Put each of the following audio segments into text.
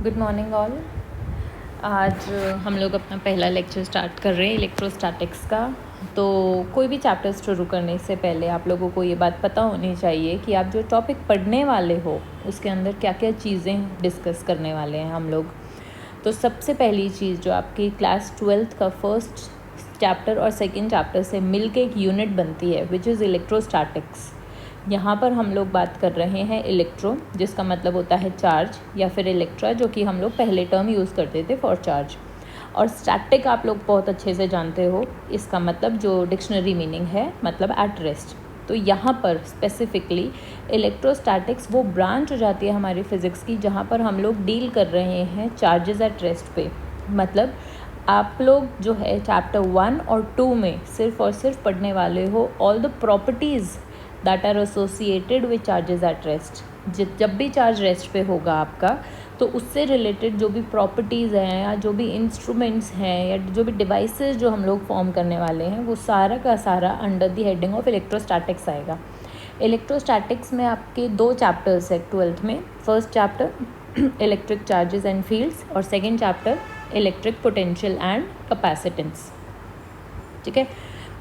Good morning all. आज हम लोग अपना पहला लेक्चर स्टार्ट कर रहे हैं इलेक्ट्रोस्टैटिक्स का। तो कोई भी चैप्टर शुरू करने से पहले आप लोगों को ये बात पता होनी चाहिए कि आप जो टॉपिक पढ़ने वाले हो उसके अंदर क्या क्या चीज़ें डिस्कस करने वाले हैं हम लोग। तो सबसे पहली चीज़ जो आपकी क्लास 12th का फर्स्ट चैप्टर और सेकेंड चैप्टर से मिल के एक यूनिट बनती है विच इज़ इलेक्ट्रोस्टैटिक्स। यहाँ पर हम लोग बात कर रहे हैं इलेक्ट्रो, जिसका मतलब होता है चार्ज, या फिर इलेक्ट्रा जो कि हम लोग पहले टर्म यूज़ करते थे फॉर चार्ज। और स्टैटिक आप लोग बहुत अच्छे से जानते हो, इसका मतलब जो डिक्शनरी मीनिंग है मतलब एट रेस्ट। तो यहाँ पर स्पेसिफिकली इलेक्ट्रोस्टैटिक्स वो ब्रांच हो जाती है हमारी फिज़िक्स की जहाँ पर हम लोग डील कर रहे हैं चार्जेस एट रेस्ट पे। मतलब आप लोग जो है चैप्टर 1 और 2 में सिर्फ और सिर्फ पढ़ने वाले हो all the properties that are associated with charges at rest. जब भी चार्ज रेस्ट पे होगा आपका तो उससे रिलेटेड जो भी प्रॉपर्टीज़ हैं या जो भी इंस्ट्रूमेंट्स हैं या जो भी डिवाइसेस जो हम लोग फॉर्म करने वाले हैं वो सारा का सारा under the heading of electrostatics आएगा। इलेक्ट्रोस्टैटिक्स में आपके 2 चैप्टर्स है 12th में। First chapter electric charges and fields और second chapter electric potential and capacitance. ठीक है,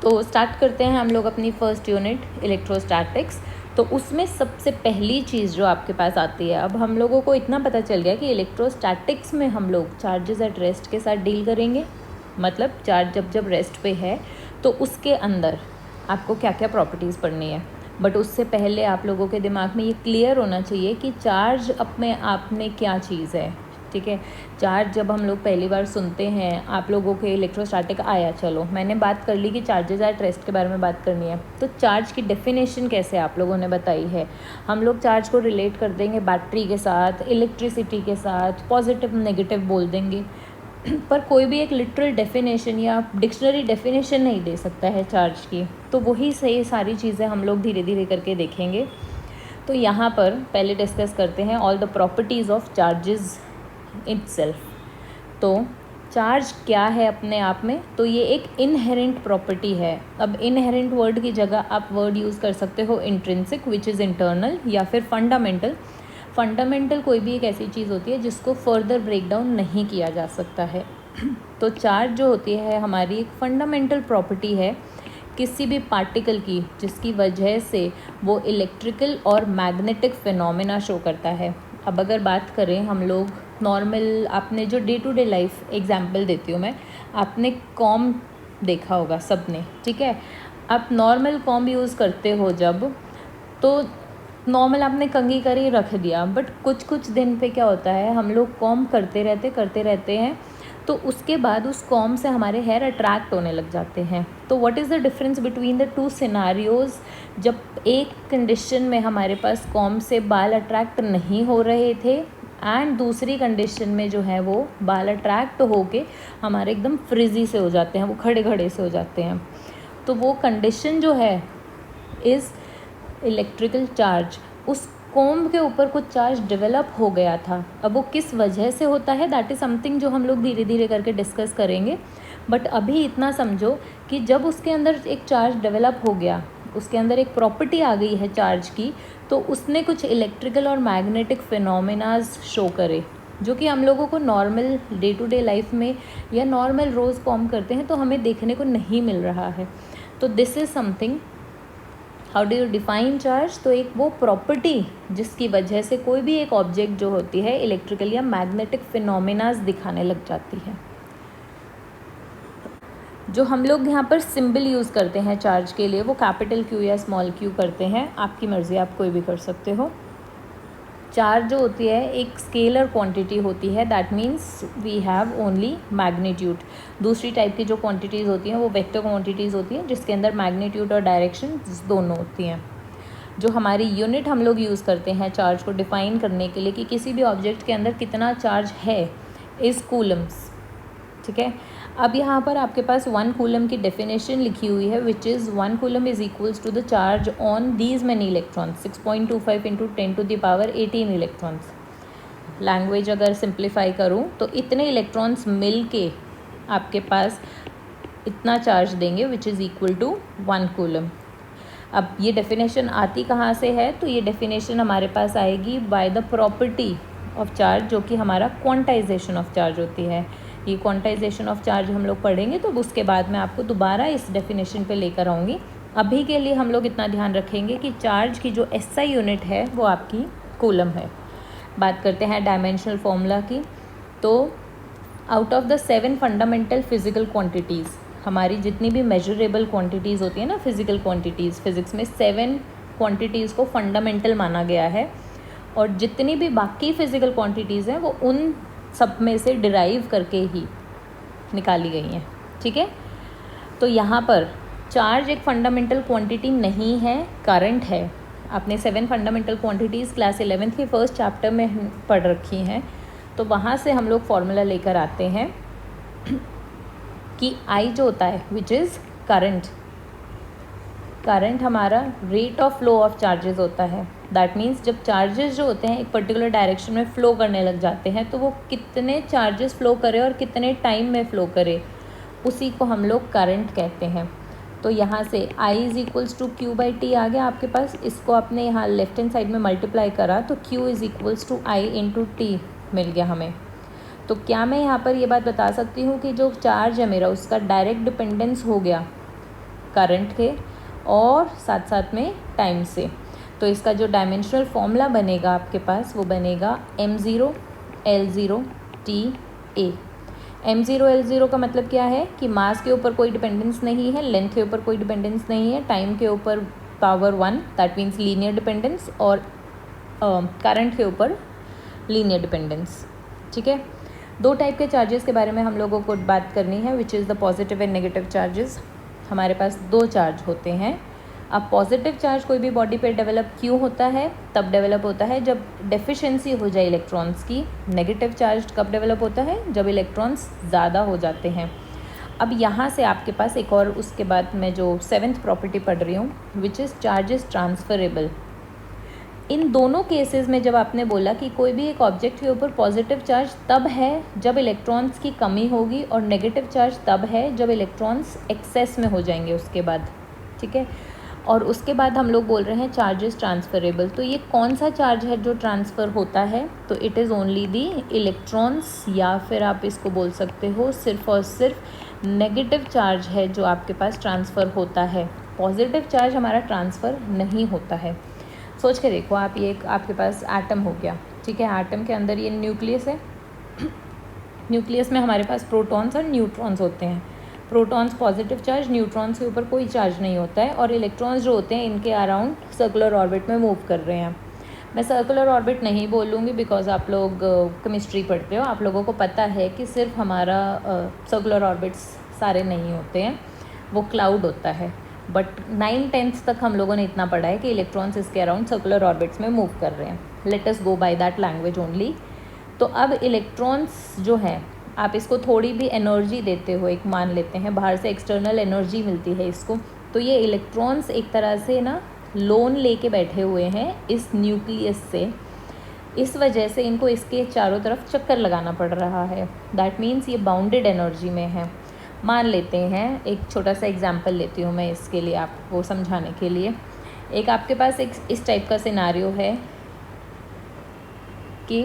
तो स्टार्ट करते हैं हम लोग अपनी फर्स्ट यूनिट इलेक्ट्रोस्टैटिक्स। तो उसमें सबसे पहली चीज़ जो आपके पास आती है, अब हम लोगों को इतना पता चल गया कि इलेक्ट्रोस्टैटिक्स में हम लोग चार्जेस एट रेस्ट के साथ डील करेंगे। मतलब चार्ज जब रेस्ट पे है तो उसके अंदर आपको क्या क्या प्रॉपर्टीज़ पढ़नी है। बट उससे पहले आप लोगों के दिमाग में ये क्लियर होना चाहिए कि चार्ज अपने आप में क्या चीज़ है। ठीक है, चार्ज जब हम लोग पहली बार सुनते हैं, आप लोगों के इलेक्ट्रोस्टैटिक आया, चलो मैंने बात कर ली कि चार्जेस एट रेस्ट के बारे में बात करनी है। तो चार्ज की डेफिनेशन कैसे आप लोगों ने बताई है, हम लोग चार्ज को रिलेट कर देंगे बैटरी के साथ, इलेक्ट्रिसिटी के साथ, पॉजिटिव नेगेटिव बोल देंगे। पर कोई भी एक लिटरल डेफिनेशन या डिक्शनरी डेफिनेशन नहीं दे सकता है चार्ज की। तो वही सही सारी चीज़ें हम लोग धीरे धीरे करके देखेंगे। तो यहाँ पर पहले डिस्कस करते हैं all the properties of charges itself. तो चार्ज क्या है अपने आप में, तो ये एक इनहेरेंट प्रॉपर्टी है। अब इनहेरेंट वर्ड की जगह आप वर्ड यूज़ कर सकते हो इंट्रिंसिक विच इज़ इंटरनल, या फिर फंडामेंटल। फंडामेंटल कोई भी एक ऐसी चीज़ होती है जिसको फर्दर ब्रेक डाउन नहीं किया जा सकता है। तो चार्ज जो होती है हमारी एक फंडामेंटल प्रॉपर्टी है किसी भी पार्टिकल की, जिसकी वजह से वो इलेक्ट्रिकल और मैग्नेटिक फिनोमेना शो करता है। अब अगर बात करें हम लोग नॉर्मल, आपने जो day to day life example देती हूँ मैं, आपने कॉम देखा होगा सबने। ठीक है, आप नॉर्मल कॉम यूज़ करते हो जब, तो नॉर्मल आपने कंघी कर ही रख दिया, बट कुछ दिन पे क्या होता है, हम लोग कॉम करते रहते हैं तो उसके बाद उस कॉम से हमारे हेयर अट्रैक्ट होने लग जाते हैं। तो what is the difference between the 2 scenarios. जब एक कंडीशन में हमारे पास कॉम से बाल अट्रैक्ट नहीं हो रहे थे एंड दूसरी कंडीशन में जो है वो बाल अट्रैक्ट होके हमारे एकदम फ्रिजी से हो जाते हैं, वो खड़े खड़े से हो जाते हैं। तो वो कंडीशन जो है इज़ इलेक्ट्रिकल चार्ज। उस कॉम्ब के ऊपर कुछ चार्ज डेवलप हो गया था। अब वो किस वजह से होता है दैट इज़ समथिंग जो हम लोग धीरे धीरे करके डिस्कस करेंगे। बट अभी इतना समझो कि जब उसके अंदर एक चार्ज डेवलप हो गया, उसके अंदर एक प्रॉपर्टी आ गई है चार्ज की, तो उसने कुछ इलेक्ट्रिकल और मैग्नेटिक फिनोमेनाज शो करे जो कि हम लोगों को normal day to day life में या नॉर्मल रोज़ फॉर्म करते हैं तो हमें देखने को नहीं मिल रहा है। तो this is something. How do you define charge. तो एक वो प्रॉपर्टी जिसकी वजह से कोई भी एक ऑब्जेक्ट जो होती है इलेक्ट्रिकल या मैग्नेटिक फिनोमेनाज दिखाने लग जाती है। जो हम लोग यहाँ पर सिंबल यूज़ करते हैं चार्ज के लिए वो कैपिटल क्यू या स्मॉल क्यू करते हैं, आपकी मर्ज़ी, आप कोई भी कर सकते हो। चार्ज जो होती है एक स्केलर क्वांटिटी होती है, that means we have only magnitude. दूसरी टाइप की जो क्वांटिटीज़ होती हैं वो वेक्टर क्वांटिटीज़ होती हैं जिसके अंदर मैग्नीट्यूड और डायरेक्शन दोनों होती हैं। जो हमारी यूनिट हम लोग यूज़ करते हैं चार्ज को डिफ़ाइन करने के लिए कि किसी भी ऑब्जेक्ट के अंदर कितना चार्ज है, इज़ कूलम्स। ठीक है, अब यहाँ पर आपके पास 1 कूलम की डेफिनेशन लिखी हुई है which is 1 coulomb is equals to the charge on these many electrons 6.25 into 10⁻18 electrons. Language अगर सिंप्लीफाई करूँ तो इतने इलेक्ट्रॉन्स मिल के आपके पास इतना चार्ज देंगे which is equal to 1 coulomb. अब ये डेफिनेशन आती कहाँ से है, तो ये डेफिनेशन हमारे पास आएगी by the property of charge, जो कि हमारा क्वांटाइजेशन ऑफ चार्ज होती है। ये क्वांटाइजेशन ऑफ चार्ज हम लोग पढ़ेंगे, तो उसके बाद मैं आपको दोबारा इस डेफिनेशन पे लेकर आऊँगी। अभी के लिए हम लोग इतना ध्यान रखेंगे कि चार्ज की जो SI यूनिट है वो आपकी कूलम है। बात करते हैं डायमेंशनल फॉर्मूला की। तो out of the 7 fundamental physical quantities, हमारी जितनी भी मेजरेबल क्वांटिटीज़ होती है ना, फिजिकल क्वांटिटीज़, फिजिक्स में 7 क्वांटिटीज़ को फंडामेंटल माना गया है, और जितनी भी बाकी फिजिकल क्वांटिटीज़ हैं वो उन सब में से डिराइव करके ही निकाली गई हैं। ठीक है, तो यहाँ पर चार्ज एक फंडामेंटल क्वांटिटी नहीं है, करंट है। आपने 7 फंडामेंटल क्वांटिटीज़ क्लास 11th के फर्स्ट चैप्टर में पढ़ रखी हैं, तो वहाँ से हम लोग फॉर्मूला लेकर आते हैं कि I जो होता है विच इज़ करंट, करंट हमारा rate of flow of charges होता है। दैट मीन्स जब चार्जेस जो होते हैं एक पर्टिकुलर डायरेक्शन में फ़्लो करने लग जाते हैं, तो वो कितने चार्जेस फ़्लो करे और कितने टाइम में फ़्लो करे, उसी को हम लोग करंट कहते हैं। तो यहाँ से I is equals to Q by t आ गया आपके पास। इसको आपने यहाँ लेफ्ट हैंड साइड में मल्टीप्लाई करा तो Q is equals to I into t मिल गया हमें। तो क्या मैं यहाँ पर ये बात बता सकती हूँ कि जो चार्ज है मेरा, उसका डायरेक्ट डिपेंडेंस हो गया करंट के और साथ साथ में टाइम से। तो इसका जो डायमेंशनल फॉर्मूला बनेगा आपके पास, वो बनेगा m0 L0 T A। m0 L0 का मतलब क्या है कि मास के ऊपर कोई डिपेंडेंस नहीं है, लेंथ के ऊपर कोई डिपेंडेंस नहीं है, टाइम के ऊपर power 1 that means linear dependence, और करंट के ऊपर लीनियर डिपेंडेंस। ठीक है, 2 टाइप के चार्जेस के बारे में हम लोगों को बात करनी है, which is the positive and negative charges. हमारे पास 2 चार्ज होते हैं। अब पॉजिटिव चार्ज कोई भी बॉडी पे डेवलप क्यों होता है? तब डेवलप होता है जब डेफिशिएंसी हो जाए इलेक्ट्रॉन्स की। नेगेटिव चार्ज कब डेवलप होता है? जब इलेक्ट्रॉन्स ज़्यादा हो जाते हैं। अब यहाँ से आपके पास एक और, उसके बाद मैं जो 7th प्रॉपर्टी पढ़ रही हूँ, which is charge is transferable. इन दोनों केसेस में जब आपने बोला कि कोई भी एक ऑब्जेक्ट के ऊपर पॉजिटिव चार्ज तब है जब इलेक्ट्रॉन्स की कमी होगी, और नेगेटिव चार्ज तब है जब इलेक्ट्रॉन्स एक्सेस में हो जाएंगे उसके बाद। ठीक है, और उसके बाद हम लोग बोल रहे हैं चार्जेस ट्रांसफरेबल। तो ये कौन सा चार्ज है जो ट्रांसफ़र होता है? तो it is only the electrons, या फिर आप इसको बोल सकते हो सिर्फ और सिर्फ नेगेटिव चार्ज है जो आपके पास ट्रांसफ़र होता है। पॉजिटिव चार्ज हमारा ट्रांसफ़र नहीं होता है। सोच के देखो आप, ये एक आपके पास एटम हो गया। ठीक है, एटम के अंदर ये न्यूक्लियस है। न्यूक्लियस में हमारे पास प्रोटॉन्स और न्यूट्रॉन्स होते हैं। प्रोटॉन्स पॉजिटिव चार्ज, न्यूट्रॉन्स के ऊपर कोई चार्ज नहीं होता है, और इलेक्ट्रॉन्स जो होते हैं इनके अराउंड सर्कुलर ऑर्बिट में मूव कर रहे हैं। मैं सर्कुलर ऑर्बिट नहीं बोलूँगी बिकॉज आप लोग केमिस्ट्री पढ़ते हो, आप लोगों को पता है कि सिर्फ हमारा सर्कुलर ऑर्बिट्स सारे नहीं होते हैं, वो क्लाउड होता है। बट 9th-10th तक हम लोगों ने इतना पढ़ा है कि इलेक्ट्रॉन्स इसके अराउंड सर्कुलर ऑर्बिट्स में मूव कर रहे हैं। Let us go by that language only. तो अब इलेक्ट्रॉन्स जो है, आप इसको थोड़ी भी एनर्जी देते हो, एक मान लेते हैं बाहर से एक्सटर्नल एनर्जी मिलती है इसको, तो ये इलेक्ट्रॉन्स एक तरह से ना लोन लेके बैठे हुए हैं इस न्यूक्लियस से। इस वजह से इनको इसके चारों तरफ चक्कर लगाना पड़ रहा है। दैट मीन्स ये बाउंडेड एनर्जी में है। मान लेते हैं, एक छोटा सा एग्जांपल लेती हूँ मैं इसके लिए, आपको समझाने के लिए। एक आपके पास एक इस टाइप का सिनारियो है कि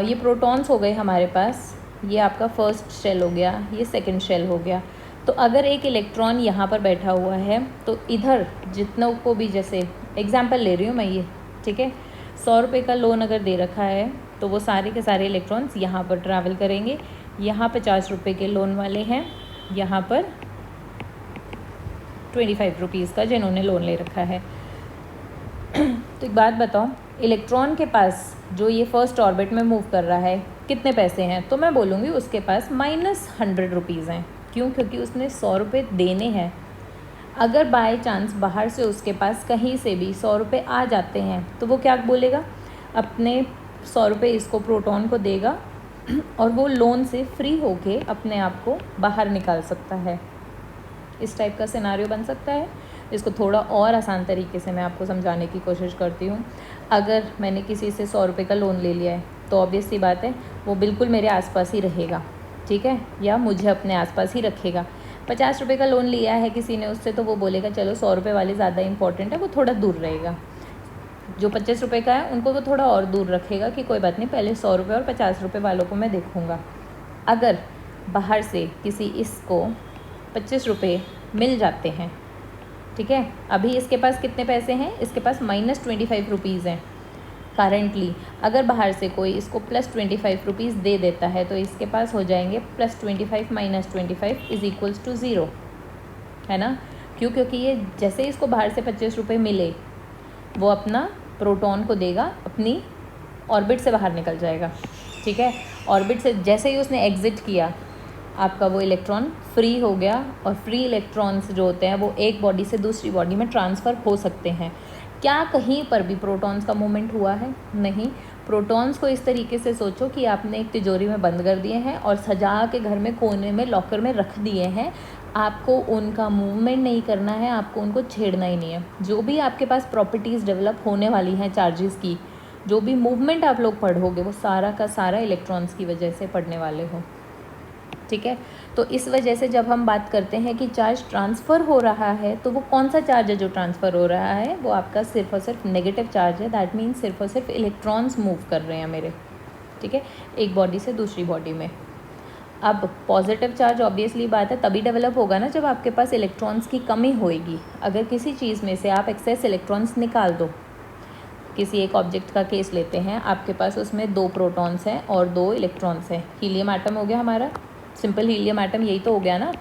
ये प्रोटॉन्स हो गए हमारे पास, ये आपका फर्स्ट शेल हो गया, ये सेकंड शेल हो गया। तो अगर एक इलेक्ट्रॉन यहाँ पर बैठा हुआ है, तो इधर जितनों को भी, जैसे एग्जांपल ले रही हूँ मैं ये, ठीक है, 100 रुपये का लोन अगर दे रखा है, तो वो सारे के सारे इलेक्ट्रॉन्स यहाँ पर ट्रैवल करेंगे। यहाँ 50 रुपये के लोन वाले हैं, यहाँ पर 25 रुपीज़ का जिन्होंने लोन ले रखा है। तो एक बात बताओ, इलेक्ट्रॉन के पास जो ये फर्स्ट ऑर्बिट में मूव कर रहा है, कितने पैसे हैं? तो मैं बोलूँगी उसके पास -100 रुपीज़ हैं। क्यों? क्योंकि उसने 100 रुपये देने हैं। अगर बाय चांस बाहर से उसके पास कहीं से भी 100 रुपये आ जाते हैं, तो वो क्या बोलेगा? अपने 100 रुपये इसको प्रोटॉन को देगा और वो लोन से फ्री होके अपने आप को बाहर निकाल सकता है। इस टाइप का सिनारियो बन सकता है। इसको थोड़ा और आसान तरीके से मैं आपको समझाने की कोशिश करती हूँ। अगर मैंने किसी से 100 रुपये का लोन ले लिया है, तो ऑब्वियस सी बात है वो बिल्कुल मेरे आसपास ही रहेगा, ठीक है, या मुझे अपने आसपास ही रखेगा। 50 रुपये का लोन लिया है किसी ने उससे, तो वो बोलेगा चलो 100 रुपये वाले ज़्यादा इंपॉर्टेंट है, वो थोड़ा दूर रहेगा। जो 25 रुपये का है उनको वो थोड़ा और दूर रखेगा कि कोई बात नहीं, पहले 100 रुपये और 50 रुपये वालों को मैं देखूँगा। अगर बाहर से किसी इसको 25 रुपये मिल जाते हैं, ठीक है, अभी इसके पास कितने पैसे हैं, इसके पास -25 रुपीज़ हैं करेंटली। अगर बाहर से कोई इसको +25 रुपीज़ दे देता है तो इसके पास हो जाएंगे +25 - 25 इज़ इक्वल्स टू 0, है ना। क्यों? क्योंकि ये जैसे इसको बाहर से 25 रुपये मिले वो अपना प्रोटॉन को देगा, अपनी ऑर्बिट से बाहर निकल जाएगा, ठीक है। ऑर्बिट से जैसे ही उसने एग्ज़िट किया आपका वो इलेक्ट्रॉन फ्री हो गया, और फ्री इलेक्ट्रॉन्स जो होते हैं वो एक बॉडी से दूसरी बॉडी में ट्रांसफ़र हो सकते हैं। क्या कहीं पर भी प्रोटॉन्स का मूवमेंट हुआ है? नहीं। प्रोटॉन्स को इस तरीके से सोचो कि आपने एक तिजोरी में बंद कर दिए हैं और सजा के घर में कोने में लॉकर में रख दिए हैं। आपको उनका मूवमेंट नहीं करना है, आपको उनको छेड़ना ही नहीं है। जो भी आपके पास प्रॉपर्टीज़ डेवलप होने वाली हैं चार्जेस की, जो भी मूवमेंट आप लोग पढ़ोगे वो सारा का सारा इलेक्ट्रॉन्स की वजह से पढ़ने वाले हो, ठीक है। तो इस वजह से जब हम बात करते हैं कि चार्ज ट्रांसफ़र हो रहा है तो वो कौन सा चार्ज है जो ट्रांसफ़र हो रहा है, वो आपका सिर्फ और सिर्फ नेगेटिव चार्ज है। दैट मीन्स सिर्फ और सिर्फ इलेक्ट्रॉन्स मूव कर रहे हैं मेरे, ठीक है, एक बॉडी से दूसरी बॉडी में। अब पॉजिटिव चार्ज ऑब्वियसली बात है तभी डेवलप होगा ना जब आपके पास इलेक्ट्रॉन्स की कमी होएगी। अगर किसी चीज़ में से आप एक्सेस इलेक्ट्रॉन्स निकाल दो, किसी एक ऑब्जेक्ट का केस लेते हैं, आपके पास उसमें 2 प्रोटॉन्स हैं और 2 इलेक्ट्रॉन्स हैं। हीलियम एटम हो गया हमारा, सिंपल हीलियम एटम यही तो हो गया ना,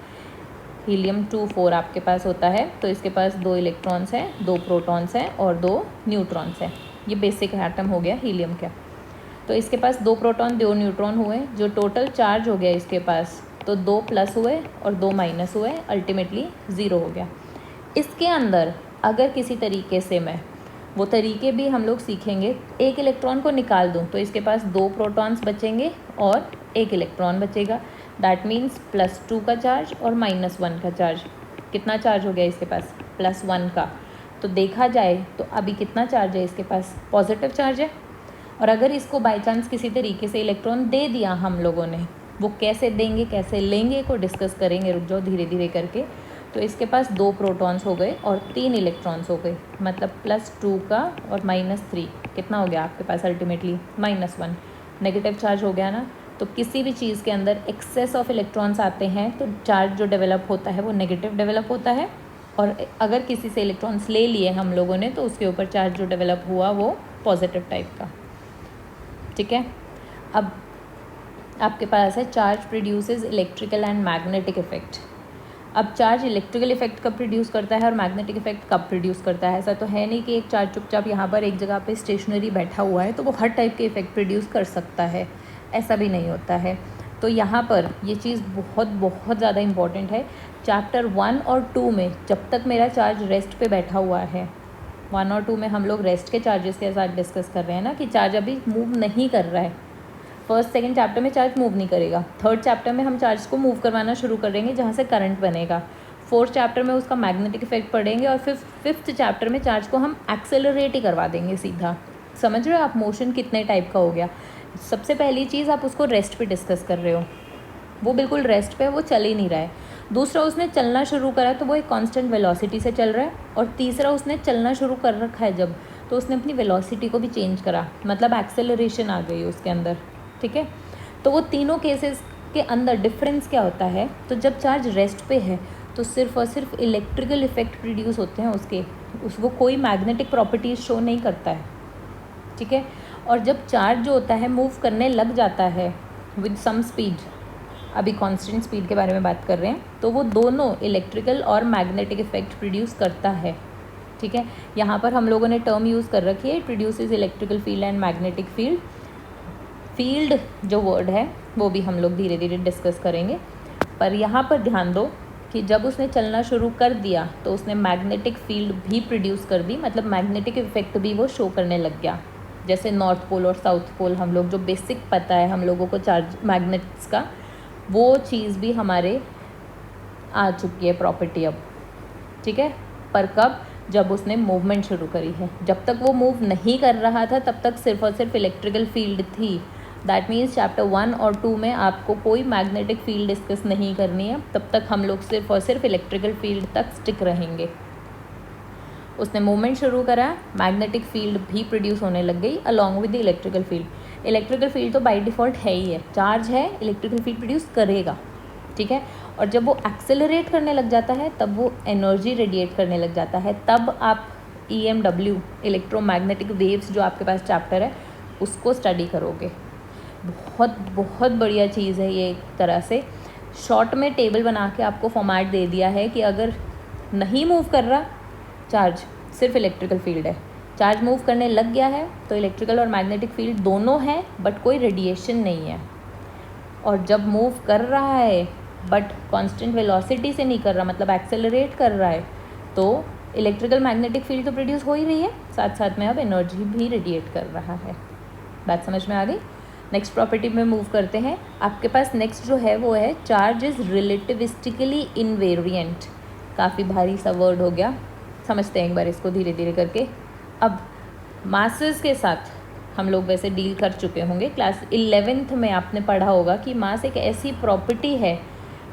हीलियम 2 4 आपके पास होता है। तो इसके पास 2 इलेक्ट्रॉन्स हैं, 2 प्रोटॉन्स हैं और 2 न्यूट्रॉन्स हैं। ये बेसिक एटम हो गया हीलियम का। तो इसके पास 2 प्रोटॉन 2 न्यूट्रॉन हुए, जो टोटल चार्ज हो गया इसके पास, तो 2 प्लस हुए और 2 माइनस हुए, अल्टीमेटली 0 हो गया। इसके अंदर अगर किसी तरीके से मैं, वो तरीके भी हम लोग सीखेंगे, एक इलेक्ट्रॉन को निकाल दूँ तो इसके पास 2 प्रोटॉन्स बचेंगे और 1 इलेक्ट्रॉन बचेगा। दैट मीन्स +2 का चार्ज और -1 का चार्ज। कितना चार्ज हो गया इसके पास? +1 का। तो देखा जाए तो अभी कितना चार्ज है इसके पास? पॉजिटिव चार्ज है। और अगर इसको बाय चांस किसी तरीके से इलेक्ट्रॉन दे दिया हम लोगों ने, वो कैसे देंगे कैसे लेंगे को डिस्कस करेंगे, रुक जाओ धीरे धीरे करके। तो इसके पास 2 प्रोटॉन्स हो गए और 3 इलेक्ट्रॉन्स हो गए, मतलब +2 का और -3 कितना हो गया आपके पास अल्टीमेटली? -1। नेगेटिव चार्ज हो गया ना। तो किसी भी चीज़ के अंदर एक्सेस ऑफ इलेक्ट्रॉन्स आते हैं तो चार्ज जो डेवलप होता है वो नेगेटिव डेवलप होता है, और अगर किसी से इलेक्ट्रॉन्स ले लिए हम लोगों ने तो उसके ऊपर चार्ज जो डेवलप हुआ वो पॉजिटिव टाइप का, ठीक है। अब आपके पास है charge produces electrical and magnetic effect. अब चार्ज इलेक्ट्रिकल इफेक्ट कब प्रोड्यूस करता है और मैग्नेटिक इफेक्ट कब प्रोड्यूस करता है? ऐसा तो है नहीं कि एक चार्ज चुपचाप यहाँ पर एक जगह पे स्टेशनरी बैठा हुआ है तो वो हर टाइप के इफेक्ट प्रोड्यूस कर सकता है, ऐसा भी नहीं होता है। तो यहाँ पर ये चीज़ बहुत बहुत ज़्यादा इम्पॉर्टेंट है। चैप्टर 1 और 2 में जब तक मेरा चार्ज रेस्ट पे बैठा हुआ है, 1 और 2 में हम लोग रेस्ट के चार्जेस के साथ डिस्कस कर रहे हैं ना, कि चार्ज अभी मूव नहीं कर रहा है। फर्स्ट सेकंड चैप्टर में चार्ज मूव नहीं करेगा, थर्ड चैप्टर में हम चार्ज को मूव करवाना शुरू करेंगे जहाँ से करंट बनेगा, फोर्थ चैप्टर में उसका मैग्नेटिक इफेक्ट पढ़ेंगे, और फिफ्थ चैप्टर में चार्ज को हम एक्सेलरेट ही करवा देंगे सीधा। समझ रहे हो आप मोशन कितने टाइप का हो गया? सबसे पहली चीज़ आप उसको रेस्ट पे डिस्कस कर रहे हो, वो बिल्कुल रेस्ट पे, वो चल ही नहीं रहा है। दूसरा, उसने चलना शुरू करा तो वो एक कांस्टेंट वेलोसिटी से चल रहा है। और तीसरा, उसने चलना शुरू कर रखा है जब, तो उसने अपनी वेलोसिटी को भी चेंज करा, मतलब एक्सेलरेशन आ गई उसके अंदर, ठीक है। तो वो तीनों केसेस के अंदर डिफरेंस क्या होता है? तो जब चार्ज रेस्ट पे है तो सिर्फ और सिर्फ इलेक्ट्रिकल इफेक्ट प्रोड्यूस होते हैं उसके, वो कोई मैग्नेटिक प्रॉपर्टीज़ शो नहीं करता है, ठीक है। और जब चार्ज जो होता है मूव करने लग जाता है विद सम स्पीड, अभी कांस्टेंट स्पीड के बारे में बात कर रहे हैं, तो वो दोनों इलेक्ट्रिकल और मैग्नेटिक इफेक्ट प्रोड्यूस करता है, ठीक है। यहाँ पर हम लोगों ने टर्म यूज़ कर रखी है, produces electrical field and magnetic field. Field जो वर्ड है वो भी हम लोग धीरे धीरे डिस्कस करेंगे, पर यहाँ पर ध्यान दो कि जब उसने चलना शुरू कर दिया तो उसने मैग्नेटिक फील्ड भी प्रोड्यूस कर दी, मतलब मैग्नेटिक इफेक्ट भी वो शो करने लग गया। जैसे नॉर्थ पोल और साउथ पोल हम लोग जो बेसिक पता है हम लोगों को चार्ज मैग्नेट्स का, वो चीज़ भी हमारे आ चुकी है प्रॉपर्टी अब, ठीक है। पर कब? जब उसने मूवमेंट शुरू करी है। जब तक वो मूव नहीं कर रहा था तब तक सिर्फ और सिर्फ इलेक्ट्रिकल फील्ड थी। दैट मीन्स चैप्टर 1 और 2 में आपको कोई मैग्नेटिक फील्ड डिस्कस नहीं करनी है, तब तक हम लोग सिर्फ और सिर्फ इलेक्ट्रिकल फील्ड तक स्टिक रहेंगे। उसने मूवमेंट शुरू करा, मैग्नेटिक फील्ड भी प्रोड्यूस होने लग गई along with the electrical field. Electrical field तो बाय डिफ़ॉल्ट है ही है, चार्ज है, इलेक्ट्रिकल फील्ड प्रोड्यूस करेगा, ठीक है। और जब वो एक्सेलरेट करने लग जाता है तब वो एनर्जी रेडिएट करने लग जाता है, तब आप EMW इलेक्ट्रोमैग्नेटिक वेव्स जो आपके पास चैप्टर है उसको स्टडी करोगे। बहुत बहुत बढ़िया चीज़ है ये। एक तरह से शॉर्ट में टेबल बना के आपको फॉर्मेट दे दिया है कि अगर नहीं मूव कर रहा चार्ज, सिर्फ इलेक्ट्रिकल फील्ड है, चार्ज मूव करने लग गया है तो इलेक्ट्रिकल और मैग्नेटिक फील्ड दोनों हैं बट कोई रेडिएशन नहीं है। और जब मूव कर रहा है बट कांस्टेंट वेलोसिटी से नहीं कर रहा, मतलब एक्सेलरेट कर रहा है, तो इलेक्ट्रिकल मैग्नेटिक फील्ड तो प्रोड्यूस हो ही रही है, साथ साथ में अब एनर्जी भी रेडिएट कर रहा है। बात समझ में आ गई। नेक्स्ट प्रॉपर्टी में मूव करते हैं। आपके पास नेक्स्ट जो है वो है चार्ज इज़ रिलेटिविस्टिकली इनवेरिएंट। काफ़ी भारी सा वर्ड हो गया, समझते हैं एक बार इसको धीरे धीरे करके। अब मासेस के साथ हम लोग वैसे डील कर चुके होंगे, क्लास 11th में आपने पढ़ा होगा कि मास एक ऐसी प्रॉपर्टी है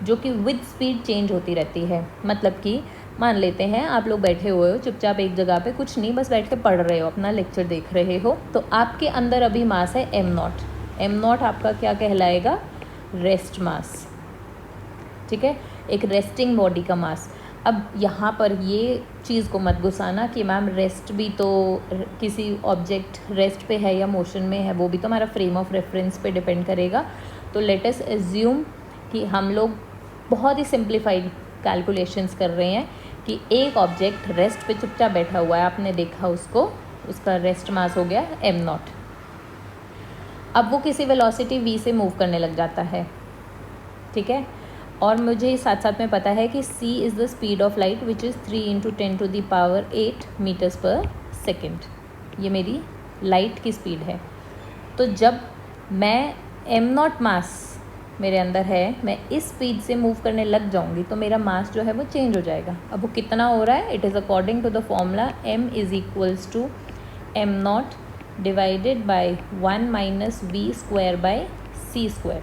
जो कि विद स्पीड चेंज होती रहती है। मतलब कि मान लेते हैं आप लोग बैठे हुए हो चुपचाप एक जगह पे, कुछ नहीं, बस बैठ के पढ़ रहे हो, अपना लेक्चर देख रहे हो, तो आपके अंदर अभी मास है m0। m0 आपका क्या कहलाएगा? रेस्ट मास, ठीक है, एक रेस्टिंग बॉडी का मास। अब यहाँ पर ये चीज़ को मत घुसाना कि मैम रेस्ट भी तो किसी ऑब्जेक्ट रेस्ट पे है या मोशन में है, वो भी तो हमारा फ्रेम ऑफ रेफरेंस पे डिपेंड करेगा। तो लेट अस एज्यूम कि हम लोग बहुत ही सिंप्लीफाइड कैलकुलेशंस कर रहे हैं कि एक ऑब्जेक्ट रेस्ट पे चुपचाप बैठा हुआ है, आपने देखा उसको, उसका रेस्ट मास हो गया m0। अब वो किसी वेलोसिटी v से मूव करने लग जाता है, ठीक है, और मुझे साथ साथ में पता है कि c is the speed of light which is 3 × 10⁸ meters per second. ये मेरी लाइट की स्पीड है। तो जब मैं m0 मास मेरे अंदर है, मैं इस स्पीड से मूव करने लग जाऊंगी तो मेरा मास जो है वो चेंज हो जाएगा। अब वो कितना हो रहा है? It is according to the formula m = m0 divided by 1 - v²/c²।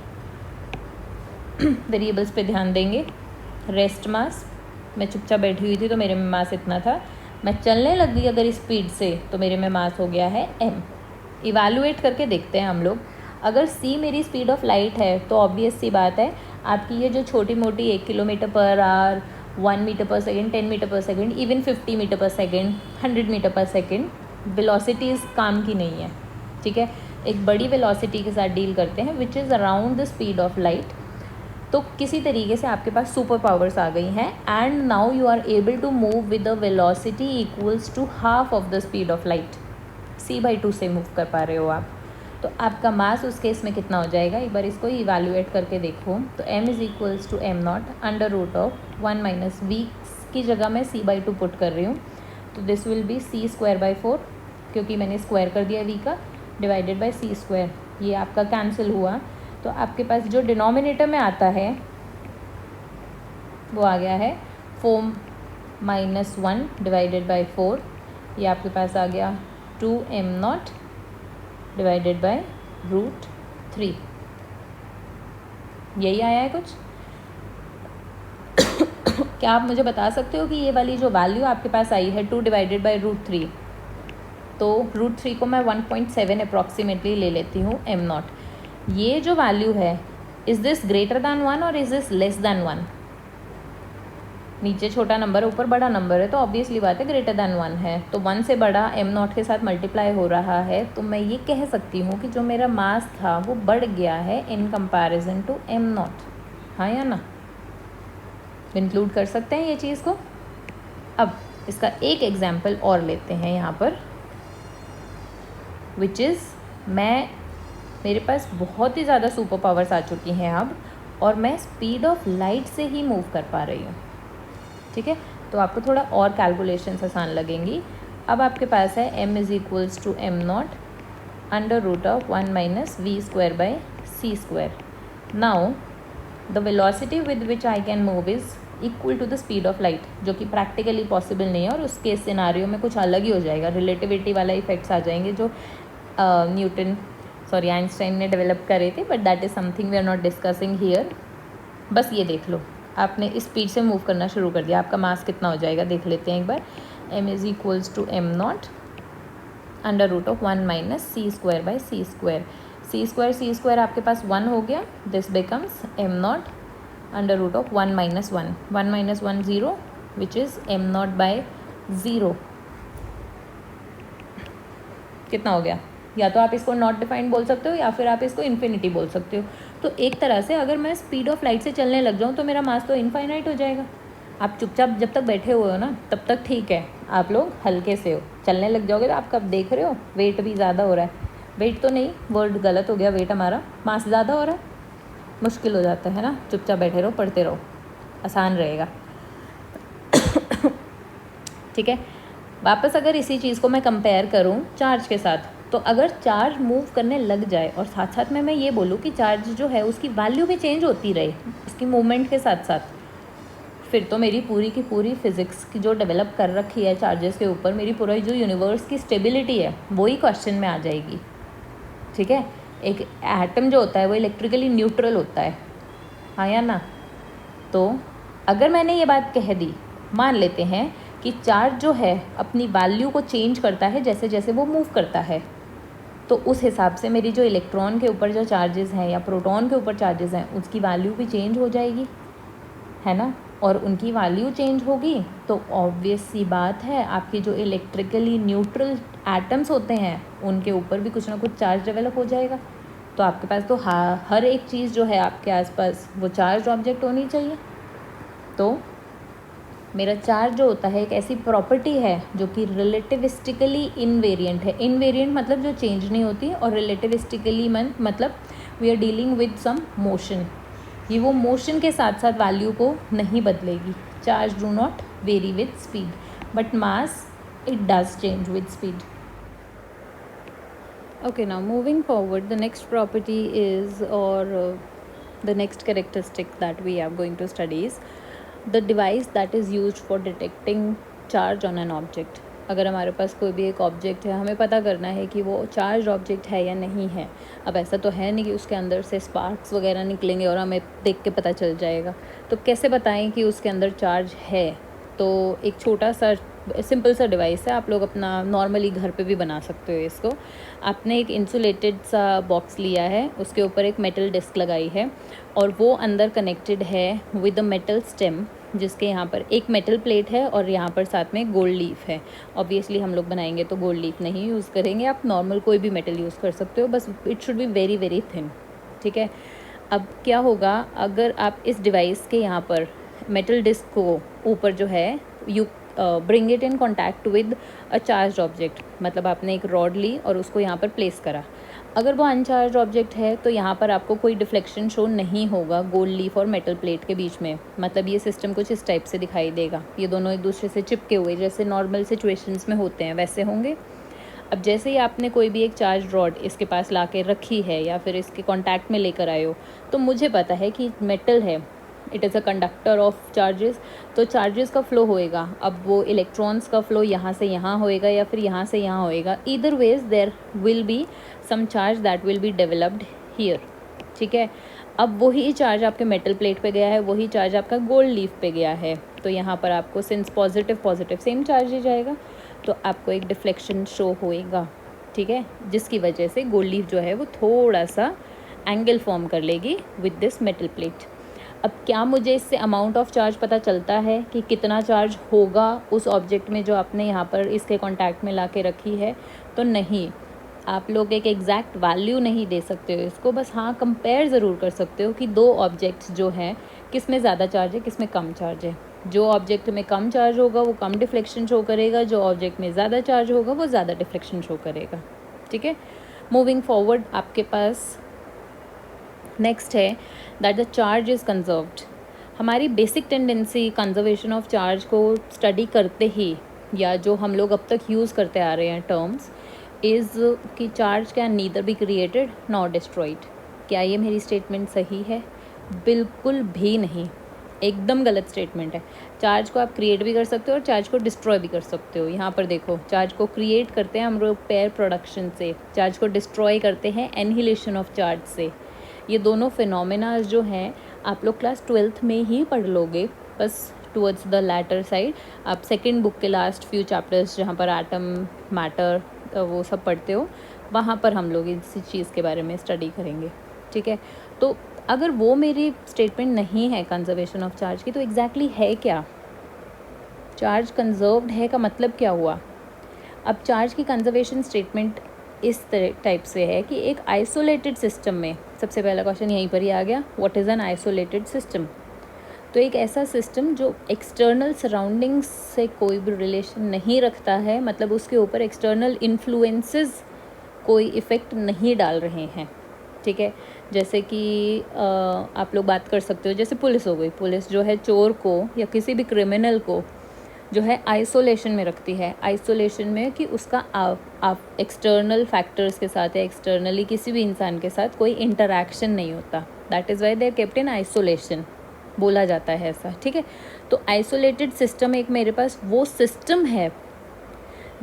Variables पे ध्यान देंगे। रेस्ट मास, मैं चुपचाप बैठी हुई थी तो मेरे में मास इतना था, मैं चलने लग गई अगर स्पीड से तो मेरे में मास हो गया है m। इवैल्यूएट करके देखते हैं हम लोग। अगर c मेरी स्पीड ऑफ लाइट है तो ऑब्वियस सी बात है आपकी ये जो छोटी मोटी 1 km/h, 1 मीटर/सेकेंड, 10 मीटर/सेकेंड, इवन 50 मीटर/सेकेंड, 100 मीटर/सेकेंड वेलोसिटीज़ काम की नहीं है, ठीक है। एक बड़ी वेलोसिटी के साथ डील करते हैं which is around the speed of light. तो किसी तरीके से आपके पास सुपर पावर्स आ गई हैं and now you are able to move with a velocity equals to half of the speed of light. c/2 से मूव कर पा रहे हो आप, तो आपका मास उस केस में कितना हो जाएगा? एक बार इसको इवैल्यूएट करके देखो। तो m = m0 √1 - v की जगह मैं c/2 पुट कर रही हूँ, तो दिस विल बी c²/4 क्योंकि मैंने स्क्वायर कर दिया v का, डिवाइडेड बाय c²। ये आपका कैंसिल हुआ, तो आपके पास जो डिनोमिनेटर में आता है वो आ गया है 4 - 1 डिवाइडेड बाय 4। ये आपके पास आ गया 2m0 डिवाइडेड बाय √3। यही आया है कुछ? क्या आप मुझे बता सकते हो कि ये वाली जो वैल्यू आपके पास आई है 2 डिवाइडेड बाय √3, तो √3 को मैं 1.7 अप्रॉक्सीमेटली ले लेती हूँ m0। ये जो वैल्यू है, इज़ दिस ग्रेटर दैन 1 और इज़ दिस लेस दैन 1? नीचे छोटा नंबर है, ऊपर बड़ा नंबर है, तो ऑब्वियसली बात है ग्रेटर दैन 1 है। तो 1 से बड़ा m0 के साथ मल्टीप्लाई हो रहा है, तो मैं ये कह सकती हूँ कि जो मेरा मास था वो बढ़ गया है इन कंपैरिजन टू m0। हाँ या ना? इंक्लूड कर सकते हैं ये चीज़ को। अब इसका एक एग्जाम्पल और लेते हैं यहाँ पर, विच इज़ मेरे पास बहुत ही ज़्यादा सुपर पावर्स आ चुकी हैं अब, और मैं स्पीड ऑफ लाइट से ही मूव कर पा रही हूँ, ठीक है। तो आपको थोड़ा और कैलकुलेशंस आसान लगेंगी। अब आपके पास है m = m0 √1 - v²/c²। Now the velocity with which I can move is equal to the speed of light, जो कि प्रैक्टिकली पॉसिबल नहीं है, और उसके सिनारियो में कुछ अलग ही हो जाएगा, रिलेटिविटी वाला इफेक्ट्स आ जाएंगे जो आइंस्टाइन ने डेवलप करे थे, but that is something we are not discussing here. बस ये देख लो, आपने इस स्पीड से मूव करना शुरू कर दिया, आपका मास कितना हो जाएगा देख लेते हैं एक बार। m is equals to M not under root of 1 minus C square by C square. C square आपके पास 1 हो गया. This becomes M not under root of 1 minus 1. 1 minus 1 0 which is M not by 0. कितना हो गया? या तो आप इसको नॉट डिफाइंड बोल सकते हो या फिर आप इसको इन्फिनिटी बोल सकते हो. तो एक तरह से अगर मैं स्पीड ऑफ लाइट से चलने लग जाऊँ तो मेरा मास तो इनफाइनाइट हो जाएगा. आप चुपचाप जब तक बैठे हुए हो ना तब तक ठीक है, आप लोग हल्के से हो. चलने लग जाओगे तो आप कब देख रहे हो वेट भी ज़्यादा हो रहा है. वेट तो नहीं, वर्ड गलत हो गया, वेट हमारा मास ज़्यादा हो रहा है, मुश्किल हो जाता है ना. चुपचाप बैठे रहो, पढ़ते रहो, आसान रहेगा. ठीक है. वापस अगर इसी चीज़ को मैं कंपेयर करूँ चार्ज के साथ, तो अगर चार्ज मूव करने लग जाए और साथ साथ में मैं ये बोलूँ कि चार्ज जो है उसकी वैल्यू भी चेंज होती रहे उसकी मूवमेंट के साथ साथ, फिर तो मेरी पूरी की पूरी फिज़िक्स की जो डेवलप कर रखी है चार्जेस के ऊपर, मेरी पूरा जो यूनिवर्स की स्टेबिलिटी है वही क्वेश्चन में आ जाएगी. ठीक है. एक एटम जो होता है वो इलेक्ट्रिकली न्यूट्रल होता है, हाँ या ना. तो अगर मैंने ये बात कह दी, मान लेते हैं कि चार्ज जो है अपनी वैल्यू को चेंज करता है जैसे जैसे वो मूव करता है, तो उस हिसाब से मेरी जो इलेक्ट्रॉन के ऊपर जो चार्जेस हैं या प्रोटॉन के ऊपर चार्जेस हैं उसकी वैल्यू भी चेंज हो जाएगी, है ना. और उनकी वैल्यू चेंज होगी तो ऑब्वियस सी बात है आपकी जो इलेक्ट्रिकली न्यूट्रल एटम्स होते हैं उनके ऊपर भी कुछ ना कुछ चार्ज डेवलप हो जाएगा. तो आपके पास तो हर एक चीज़ जो है आपके आसपास वो चार्ज ऑब्जेक्ट होनी चाहिए. तो मेरा चार्ज जो होता है एक ऐसी प्रॉपर्टी है जो कि रिलेटिविस्टिकली इनवेरिएंट है. इनवेरिएंट मतलब जो चेंज नहीं होती, और रिलेटिविस्टिकली मतलब we are dealing with some motion. ये वो मोशन के साथ साथ वैल्यू को नहीं बदलेगी. Charge do not very with speed, but mass it does change with speed. Okay, now moving forward, the next property is, or the next characteristic that we are going to study is the device that is used for detecting charge on an object. अगर हमारे पास कोई भी एक object है, हमें पता करना है कि वो चार्ज ऑब्जेक्ट है या नहीं है. अब ऐसा तो है नहीं कि उसके अंदर से स्पार्क्स वगैरह निकलेंगे और हमें देख के पता चल जाएगा. तो कैसे बताएं कि उसके अंदर चार्ज है? तो एक छोटा सा सिंपल सा डिवाइस है, आप लोग अपना नॉर्मली घर पे भी बना सकते हो इसको. आपने एक इंसुलेटेड सा बॉक्स लिया है, उसके ऊपर एक मेटल डिस्क लगाई है और वो अंदर कनेक्टेड है विद अ मेटल स्टेम, जिसके यहाँ पर एक मेटल प्लेट है और यहाँ पर साथ में गोल्ड लीफ है. ऑब्वियसली हम लोग बनाएंगे तो गोल्ड लीफ नहीं यूज़ करेंगे, आप नॉर्मल कोई भी मेटल यूज़ कर सकते हो, बस it should be very very thin. ठीक है. अब क्या होगा अगर आप इस डिवाइस के यहाँ पर मेटल डिस्क को ऊपर जो है you bring it in contact with a charge object, मतलब आपने एक रॉड ली और उसको यहाँ पर प्लेस करा. अगर वो अनचार्ज ऑब्जेक्ट है तो यहाँ पर आपको कोई डिफ्लेक्शन शो नहीं होगा गोल्ड लीफ और मेटल प्लेट के बीच में. मतलब ये सिस्टम कुछ इस टाइप से दिखाई देगा, ये दोनों एक दूसरे से चिपके हुए जैसे नॉर्मल सिचुएशंस में होते हैं वैसे होंगे. अब जैसे ही आपने कोई भी एक चार्ज रॉड इसके पास ला के रखी है या फिर इसके कॉन्टैक्ट में लेकर आए हो, तो मुझे पता है कि मेटल है, it is a conductor of charges, तो चार्जेस का फ्लो होएगा. अब वो इलेक्ट्रॉन्स का फ्लो यहाँ से यहाँ होएगा या फिर यहाँ से यहाँ होएगा. Either ways there will be some charge that will be developed here. ठीक है. अब वही चार्ज आपके मेटल प्लेट पे गया है, वही चार्ज आपका गोल्ड लीफ पे गया है, तो यहाँ पर आपको since positive positive same charge ही जाएगा, तो आपको एक डिफ्लेक्शन शो होएगा. ठीक है. जिसकी वजह से गोल्ड लीफ जो है वो थोड़ा सा एंगल फॉर्म कर लेगी विद दिस मेटल प्लेट. अब क्या मुझे इससे अमाउंट ऑफ चार्ज पता चलता है कि कितना चार्ज होगा उस ऑब्जेक्ट में जो आपने यहाँ पर इसके कांटेक्ट में ला के रखी है? तो नहीं, आप लोग एक एग्जैक्ट वैल्यू नहीं दे सकते हो इसको, बस हाँ कंपेयर ज़रूर कर सकते हो कि दो ऑब्जेक्ट्स जो हैं किस में ज़्यादा चार्ज है किस में कम चार्ज है. जो ऑब्जेक्ट में कम चार्ज होगा वो कम डिफ्लेक्शन शो करेगा, जो ऑब्जेक्ट में ज़्यादा चार्ज होगा वो ज़्यादा डिफ्लेक्शन शो करेगा. ठीक है. मूविंग फॉरवर्ड आपके पास नेक्स्ट है that the charge is conserved. हमारी basic tendency conservation of charge को स्टडी करते ही, या जो हम लोग अब तक यूज़ करते आ रहे हैं टर्म्स, इज़ कि charge can neither be created nor destroyed. क्या ये मेरी स्टेटमेंट सही है? बिल्कुल भी नहीं, एकदम गलत स्टेटमेंट है. चार्ज को आप क्रिएट भी कर सकते हो और चार्ज को डिस्ट्रॉय भी कर सकते हो. यहाँ पर देखो, चार्ज को क्रिएट करते हैं हम लोग पेयर प्रोडक्शन से, चार्ज को डिस्ट्रॉय करते हैं एनहिलेशन ऑफ चार्ज से. ये दोनों फिनोमेना जो हैं आप लोग क्लास 12th में ही पढ़ लोगे, बस टुवर्ड्स द लैटर साइड आप सेकेंड बुक के लास्ट फ्यू चैप्टर्स जहाँ पर एटम मैटर वो सब पढ़ते हो, वहाँ पर हम लोग इस चीज़ के बारे में स्टडी करेंगे, ठीक है। तो अगर वो मेरी स्टेटमेंट नहीं है कंजर्वेशन ऑफ चार्ज की, तो एग्जैक्टली है क्या? चार्ज कंजर्व्ड है का मतलब क्या हुआ? अब चार्ज की कंजर्वेशन स्टेटमेंट इस टाइप से है कि एक आइसोलेटेड सिस्टम में, सबसे पहला क्वेश्चन यहीं पर ही आ गया, what is an isolated system? तो एक ऐसा सिस्टम जो एक्सटर्नल सराउंडिंग्स से कोई भी रिलेशन नहीं रखता है, मतलब उसके ऊपर एक्सटर्नल इन्फ्लुएंसेस कोई इफ़ेक्ट नहीं डाल रहे हैं, ठीक है। जैसे कि आप लोग बात कर सकते हो, जैसे पुलिस हो गई, पुलिस जो है चोर को या किसी भी क्रिमिनल को जो है आइसोलेशन में रखती है, आइसोलेशन में कि उसका आप एक्सटर्नल फैक्टर्स के साथ या एक्सटर्नली किसी भी इंसान के साथ कोई इंटरैक्शन नहीं होता, that is why they are kept in isolation, बोला जाता है ऐसा, ठीक है। तो आइसोलेटेड सिस्टम एक मेरे पास वो सिस्टम है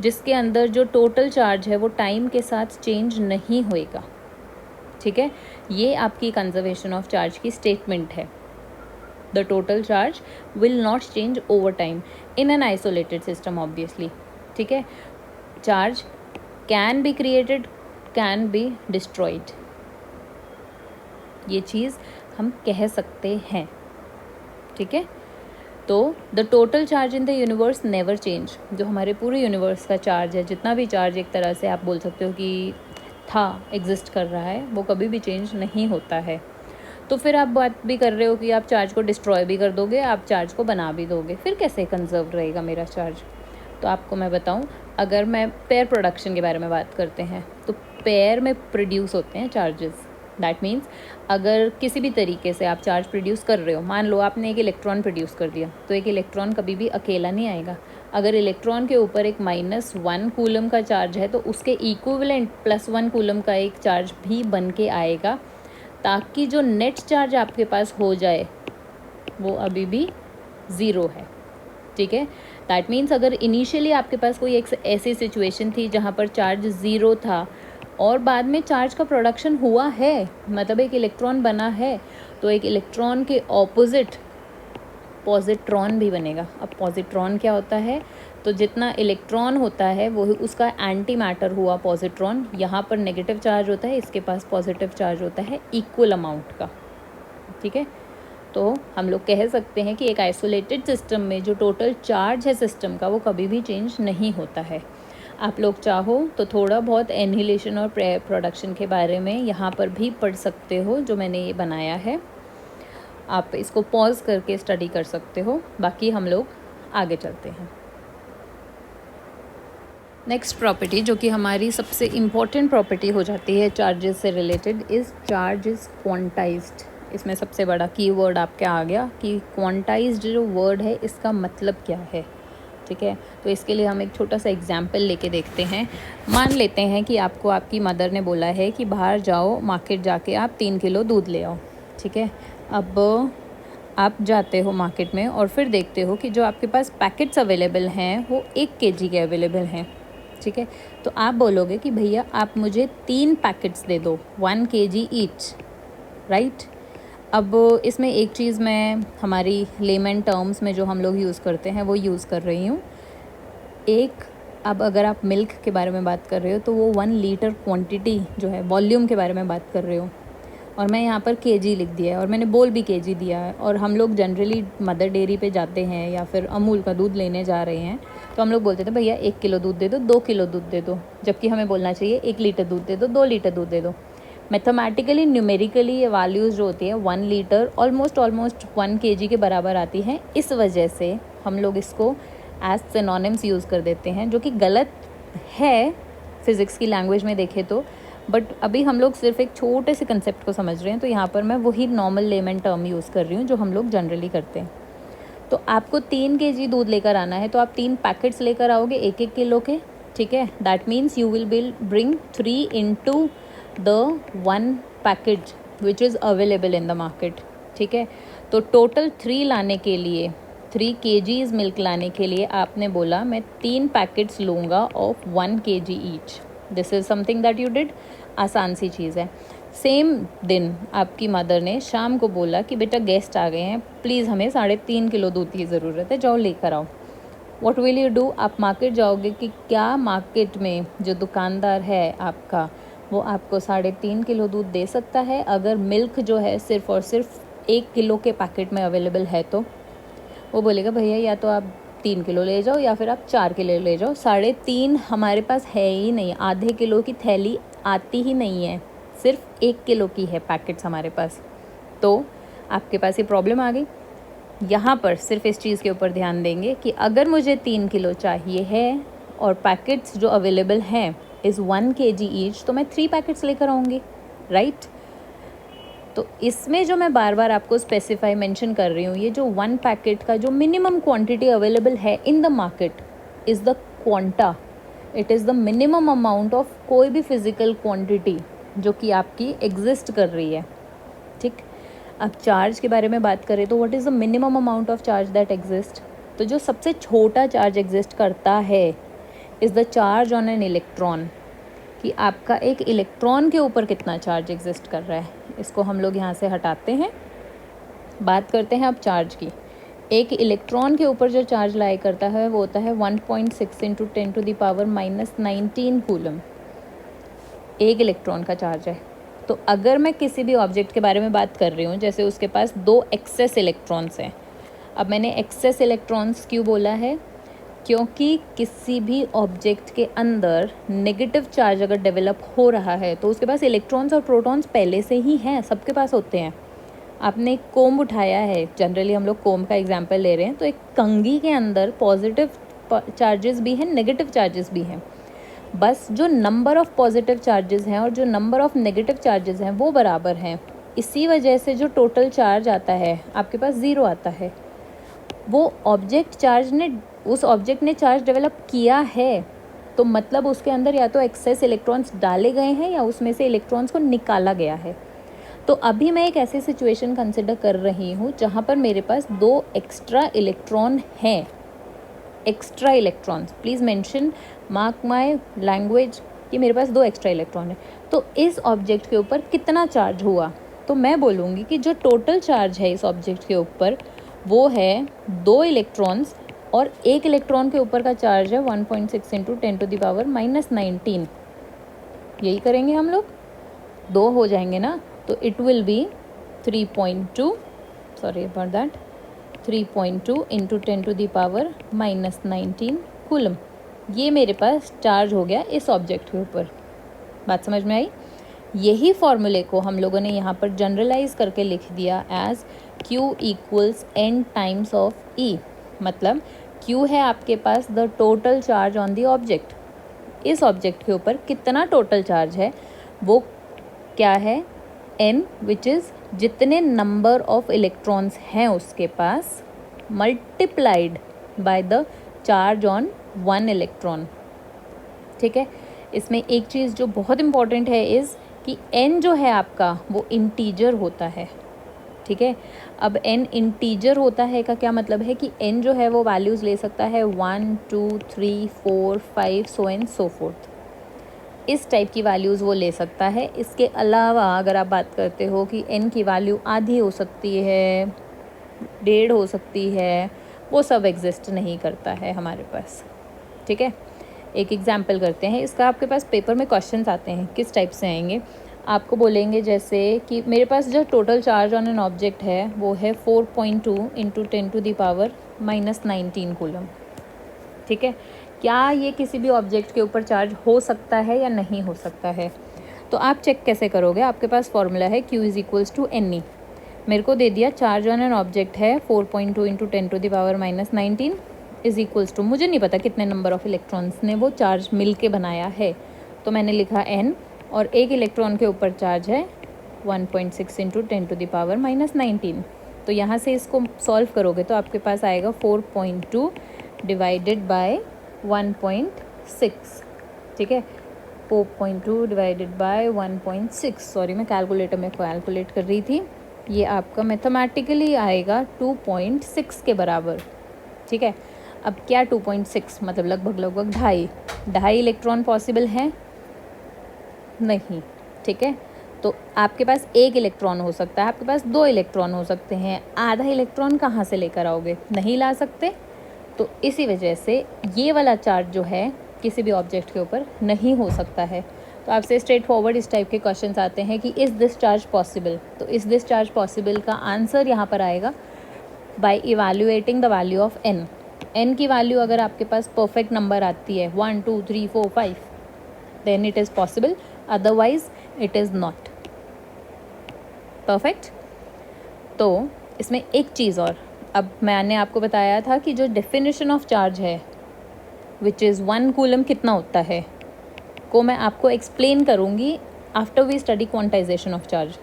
जिसके अंदर जो टोटल चार्ज है वो टाइम के साथ चेंज नहीं होएगा, ठीक है। ये आपकी कंजर्वेशन ऑफ चार्ज की स्टेटमेंट है। The total charge will not change over time in an isolated system obviously, ठीक है। Charge can be created, can be destroyed, ये चीज़ हम कह सकते हैं, ठीक है। तो the total charge in the universe never change, जो हमारे पूरे यूनिवर्स का चार्ज है, जितना भी चार्ज एक तरह से आप बोल सकते हो कि था, एग्जिस्ट कर रहा है, वो कभी भी चेंज नहीं होता है। तो फिर आप बात भी कर रहे हो कि आप चार्ज को डिस्ट्रॉय भी कर दोगे, आप चार्ज को बना भी दोगे, फिर कैसे कंजर्व रहेगा मेरा चार्ज? तो आपको मैं बताऊं, अगर मैं पेयर प्रोडक्शन के बारे में बात करते हैं, तो पेयर में प्रोड्यूस होते हैं चार्जेस। दैट मीन्स अगर किसी भी तरीके से आप चार्ज प्रोड्यूस कर रहे हो, मान लो आपने एक इलेक्ट्रॉन प्रोड्यूस कर दिया, तो एक इलेक्ट्रॉन कभी भी अकेला नहीं आएगा। अगर इलेक्ट्रॉन के ऊपर एक -1 कूलम का चार्ज है, तो उसके इक्विवेलेंट +1 कूलम का एक चार्ज भी बन के आएगा, ताकि जो नेट चार्ज आपके पास हो जाए वो अभी भी ज़ीरो है, ठीक है। दैट मीन्स अगर इनिशियली आपके पास कोई एक ऐसी सिचुएशन थी जहाँ पर चार्ज ज़ीरो था और बाद में चार्ज का प्रोडक्शन हुआ है, मतलब एक इलेक्ट्रॉन बना है, तो एक इलेक्ट्रॉन के ऑपोजिट पॉजिट्रॉन भी बनेगा। अब पॉजिट्रॉन क्या होता है? तो जितना इलेक्ट्रॉन होता है वो उसका एंटी मैटर हुआ पॉजिट्रॉन, यहाँ पर नेगेटिव चार्ज होता है, इसके पास पॉजिटिव चार्ज होता है इक्वल अमाउंट का, ठीक है। तो हम लोग कह सकते हैं कि एक आइसोलेटेड सिस्टम में जो टोटल चार्ज है सिस्टम का, वो कभी भी चेंज नहीं होता है। आप लोग चाहो तो थोड़ा बहुत एनिहिलेशन और प्रोडक्शन के बारे में यहाँ पर भी पढ़ सकते हो, जो मैंने ये बनाया है, आप इसको पॉज करके स्टडी कर सकते हो। बाकी हम लोग आगे चलते हैं। नेक्स्ट प्रॉपर्टी जो कि हमारी सबसे इम्पॉर्टेंट प्रॉपर्टी हो जाती है चार्जेस से related, is charge is quantized. इसमें सबसे बड़ा कीवर्ड आपके आ गया कि क्वांटाइज्ड जो वर्ड है इसका मतलब क्या है, ठीक है। तो इसके लिए हम एक छोटा सा एग्जाम्पल लेके देखते हैं। मान लेते हैं कि आपको आपकी मदर ने बोला है कि बाहर जाओ, मार्केट जाके आप 3 किलो दूध ले आओ, ठीक है। अब आप जाते हो मार्केट में और फिर देखते हो कि जो आपके पास पैकेट्स अवेलेबल हैं वो 1 kg के अवेलेबल हैं, ठीक है। तो आप बोलोगे कि भैया आप मुझे 3 पैकेट्स दे दो, 1 kg ईच, राइट। अब इसमें एक चीज़ मैं हमारी लेमन टर्म्स में जो हम लोग यूज़ करते हैं वो यूज़ कर रही हूँ। अब अगर आप मिल्क के बारे में बात कर रहे हो तो वो 1 लीटर क्वांटिटी जो है, वॉल्यूम के बारे में बात कर रहे हो, और मैं यहाँ पर kg लिख दिया है और मैंने बोल भी kg दिया है। और हम लोग जनरली मदर डेयरी पे जाते हैं या फिर अमूल का दूध लेने जा रहे हैं, तो हम लोग बोलते थे भैया 1 किलो दूध दे दो, 2 किलो दूध दे दो, जबकि हमें बोलना चाहिए 1 लीटर दूध दे दो, 2 लीटर दूध दे दो। मैथमेटिकली न्यूमेरिकली ये वैल्यूज़ जो होती है 1 लीटर ऑलमोस्ट 1 kg के बराबर आती हैं। इस वजह से हम लोग इसको एज सिनोनिम्स यूज़ कर देते हैं, जो कि गलत है फिज़िक्स की लैंग्वेज में देखें तो, बट अभी हम लोग सिर्फ एक छोटे से कंसेप्ट को समझ रहे हैं, तो यहाँ पर मैं वही नॉर्मल लेमन टर्म यूज़ कर रही हूँ जो हम लोग जनरली करते हैं। तो आपको 3 kg दूध लेकर आना है, तो आप 3 पैकेट्स लेकर आओगे 1-1 किलो के, ठीक है। That means you will bring 3 into the 1 packet which is available in the market, ठीक है। तो टोटल 3 लाने के लिए, 3 kgs मिल्क लाने के लिए आपने बोला मैं 3 पैकेट्स लूँगा of 1 kg each. This is something that you did, आसान सी चीज़ है। सेम दिन आपकी मदर ने शाम को बोला कि बेटा गेस्ट आ गए हैं, प्लीज़ हमें 3.5 किलो दूध की ज़रूरत है, जाओ लेकर आओ। What will you do? आप मार्केट जाओगे कि क्या मार्केट में जो दुकानदार है आपका वो आपको 3.5 किलो दूध दे सकता है अगर मिल्क जो है सिर्फ़ और सिर्फ 1 किलो के पैकेट में अवेलेबल है? तो वो बोलेगा भैया या तो आप 3 किलो ले जाओ या फिर आप 4 किलो ले जाओ, 3.5 हमारे पास है ही नहीं, आधे किलो की थैली आती ही नहीं है, सिर्फ 1 किलो की है पैकेट्स हमारे पास। तो आपके पास ये प्रॉब्लम आ गई। यहाँ पर सिर्फ इस चीज़ के ऊपर ध्यान देंगे कि अगर मुझे 3 किलो चाहिए है और पैकेट्स जो अवेलेबल हैं इज़ 1 kg ईच, तो मैं 3 पैकेट्स लेकर आऊँगी, राइट? तो इसमें जो मैं बार बार आपको स्पेसिफाई मेंशन कर रही हूँ, ये जो 1 पैकेट का जो मिनिमम क्वांटिटी अवेलेबल है in the market is the quanta, it is the minimum amount of कोई भी फिज़िकल क्वांटिटी जो कि आपकी एग्जिस्ट कर रही है, ठीक? अब चार्ज के बारे में बात करें तो what is the minimum amount of charge that exist? तो जो सबसे छोटा चार्ज एग्जिस्ट करता है is the charge on an electron, कि आपका एक इलेक्ट्रॉन के ऊपर कितना चार्ज एग्जिस्ट कर रहा है। इसको हम लोग यहाँ से हटाते हैं, बात करते हैं अब चार्ज की। एक इलेक्ट्रॉन के ऊपर जो चार्ज लाई करता है वो होता है 1.6 इंटू 10⁻⁻19 कूलम, एक इलेक्ट्रॉन का चार्ज है। तो अगर मैं किसी भी ऑब्जेक्ट के बारे में बात कर रही हूँ, जैसे उसके पास 2 एक्सेस इलेक्ट्रॉन्स हैं। अब मैंने एक्सेस इलेक्ट्रॉन्स क्यों बोला है? क्योंकि किसी भी ऑब्जेक्ट के अंदर नेगेटिव चार्ज अगर डेवलप हो रहा है तो उसके पास इलेक्ट्रॉन्स और प्रोटॉन्स पहले से ही हैं, सबके पास होते हैं। आपने एक कोम्ब उठाया है, जनरली हम लोग कोम्ब का एग्जांपल ले रहे हैं, तो एक कंघी के अंदर पॉजिटिव चार्जेस भी हैं, नेगेटिव चार्जेस भी हैं। बस जो नंबर ऑफ़ पॉजिटिव चार्जेस हैं और जो नंबर ऑफ़ नेगेटिव चार्जेस हैं वो बराबर हैं। इसी वजह से जो टोटल चार्ज आता है आपके पास 0 आता है। वो उस ऑब्जेक्ट ने चार्ज डेवलप किया है, तो मतलब उसके अंदर या तो एक्सेस इलेक्ट्रॉन्स डाले गए हैं या उसमें से इलेक्ट्रॉन्स को निकाला गया है। तो अभी मैं एक ऐसी सिचुएशन कंसिडर कर रही हूँ जहाँ पर मेरे पास 2 एक्स्ट्रा इलेक्ट्रॉन हैं। Extra electrons, please mention, mark my language, कि मेरे पास 2 एक्स्ट्रा इलेक्ट्रॉन है। तो इस ऑब्जेक्ट के ऊपर कितना चार्ज हुआ? तो मैं बोलूँगी कि जो टोटल चार्ज है इस ऑब्जेक्ट के ऊपर वो है 2 इलेक्ट्रॉन्स, और एक इलेक्ट्रॉन के ऊपर का चार्ज है 1.6 इंटू 10⁻⁻19। यही करेंगे हम लोग, 2 हो जाएंगे ना, तो it will be 3.2, sorry about that, 3.2 into 10⁻⁻19 coulomb. ये मेरे पास चार्ज हो गया इस ऑब्जेक्ट के ऊपर। बात समझ में आई? यही फॉर्मूले को हम लोगों ने यहाँ पर जनरलाइज करके लिख दिया as Q equals n times of E। मतलब Q है आपके पास the total charge on the object, इस ऑब्जेक्ट के ऊपर कितना टोटल चार्ज है वो क्या है? n, विच इज़ जितने नंबर ऑफ इलेक्ट्रॉन्स हैं उसके पास multiplied by the charge on 1 electron. ठीक है, इसमें एक चीज़ जो बहुत इम्पॉर्टेंट है इज़ कि n जो है आपका वो इंटीजर होता है। ठीक है, अब n इंटीजर होता है का क्या मतलब है कि n जो है वो वैल्यूज़ ले सकता है 1, 2, 3, 4, 5 सो एंड सो फोर्थ, इस टाइप की वैल्यूज़ वो ले सकता है। इसके अलावा अगर आप बात करते हो कि n की वैल्यू आधी हो सकती है, 1.5 हो सकती है, वो सब एग्जिस्ट नहीं करता है हमारे पास। ठीक है, एक एग्जांपल करते हैं इसका। आपके पास पेपर में क्वेश्चंस आते हैं, किस टाइप से आएंगे? आपको बोलेंगे जैसे कि मेरे पास जो total charge on an object है वो है 4.2 इंटू 10⁻⁻19 कूलम। ठीक है, क्या ये किसी भी ऑब्जेक्ट के ऊपर चार्ज हो सकता है या नहीं हो सकता है? तो आप चेक कैसे करोगे? आपके पास फॉर्मूला है Q is equals to NE। मेरे को दे दिया चार्ज ऑन एन ऑब्जेक्ट है 4.2 इंटू 10⁻⁻19 इज़ इक्वल्स टू, मुझे नहीं पता कितने नंबर ऑफ़ इलेक्ट्रॉन्स ने वो चार्ज मिल के बनाया है, तो मैंने लिखा n, और एक इलेक्ट्रॉन के ऊपर चार्ज है 1.6 इंटू 10⁻⁻19। तो यहाँ से इसको सॉल्व करोगे तो आपके पास आएगा 4.2 डिवाइडेड बाय 1.6। ठीक है, 4.2 डिवाइडेड बाय 1.6, सॉरी मैं कैलकुलेटर में कैलकुलेट कर रही थी, ये आपका मैथमेटिकली आएगा 2.6 के बराबर। ठीक है, अब क्या 2.6 मतलब लगभग 2.5 इलेक्ट्रॉन पॉसिबल हैं? नहीं। ठीक है, तो आपके पास एक इलेक्ट्रॉन हो सकता है, आपके पास 2 इलेक्ट्रॉन हो सकते हैं, आधा इलेक्ट्रॉन कहाँ से लेकर आओगे? नहीं ला सकते। तो इसी वजह से ये वाला चार्ज जो है किसी भी ऑब्जेक्ट के ऊपर नहीं हो सकता है। तो आपसे स्ट्रेट फॉरवर्ड इस टाइप के क्वेश्चंस आते हैं कि इज़ दिस चार्ज पॉसिबल? तो इज़ दिस चार्ज पॉसिबल का आंसर यहाँ पर आएगा by evaluating the value of n। n की वैल्यू अगर आपके पास परफेक्ट नंबर आती है 1 2 3 4 5 then it is possible, otherwise it is not perfect. तो इसमें एक चीज़ और, अब मैंने आपको बताया था कि जो डेफिनेशन ऑफ चार्ज है विच इज़ 1 कूलम कितना होता है, को मैं आपको एक्सप्लेन करूँगी after we study quantization of charge.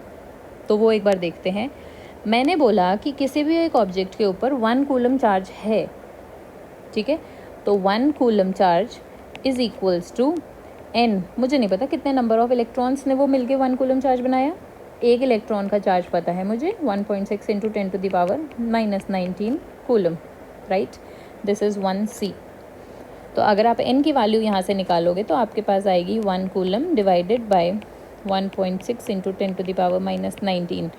तो वो एक बार देखते हैं। मैंने बोला कि किसी भी एक ऑब्जेक्ट के ऊपर 1 कूलम चार्ज है, ठीक है। तो 1 coulomb charge is equals to n, मुझे नहीं पता कितने नंबर ऑफ इलेक्ट्रॉन्स ने वो मिलके 1 कूलम चार्ज बनाया। एक इलेक्ट्रॉन का चार्ज पता है मुझे, 1.6 into 10⁻⁻19 coulomb, right. This is 1c। तो अगर आप n की वैल्यू यहाँ से निकालोगे तो आपके पास आएगी 1 coulomb divided by 1.6 into 10⁻⁻19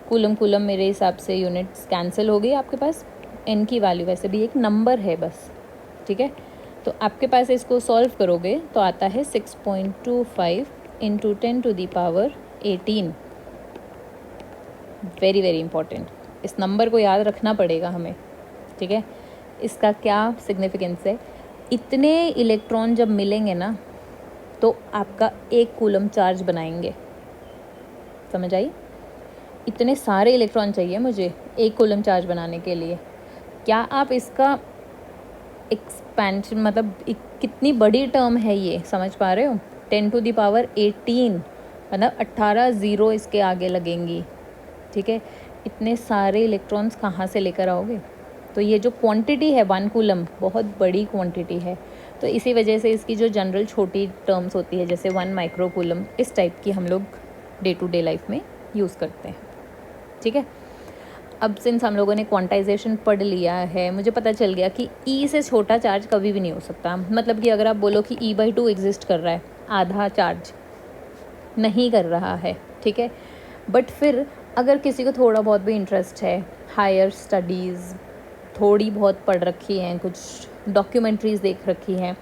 coulomb. Coulomb मेरे हिसाब से यूनिट्स कैंसिल हो गई आपके पास। n की वैल्यू वैसे भी एक नंबर है बस, ठीक है। तो आपके पास इसको सॉल्व करोगे तो आता है 6.25 इंटू 10⁻18। वेरी वेरी इंपॉर्टेंट, इस नंबर को याद रखना पड़ेगा हमें, ठीक है। इसका क्या सिग्निफिकेंस है? इतने इलेक्ट्रॉन जब मिलेंगे ना तो आपका 1 कूलम चार्ज बनाएंगे, समझ आई? इतने सारे इलेक्ट्रॉन चाहिए मुझे 1 कूलम चार्ज बनाने के लिए। क्या आप इसका एक्सपेंशन मतलब कितनी बड़ी टर्म है ये, समझ पा रहे हो? 10⁻18 मतलब 18 ज़ीरो इसके आगे लगेंगी, ठीक है। इतने सारे इलेक्ट्रॉन्स कहाँ से लेकर आओगे? तो ये जो क्वांटिटी है 1 कूलम बहुत बड़ी क्वांटिटी है। तो इसी वजह से इसकी जो जनरल छोटी टर्म्स होती है जैसे 1 माइक्रो कूलम, इस टाइप की हम लोग डे टू डे लाइफ में यूज़ करते हैं, ठीक है। अब सिंस हम लोगों ने क्वांटाइजेशन पढ़ लिया है, मुझे पता चल गया कि E से छोटा चार्ज कभी भी नहीं हो सकता। मतलब कि अगर आप बोलो कि E/2 एग्जिस्ट कर रहा है, आधा चार्ज नहीं कर रहा है, ठीक है। बट फिर अगर किसी को थोड़ा बहुत भी इंटरेस्ट है, हायर स्टडीज़ थोड़ी बहुत पढ़ रखी हैं, कुछ डॉक्यूमेंट्रीज़ देख रखी हैं,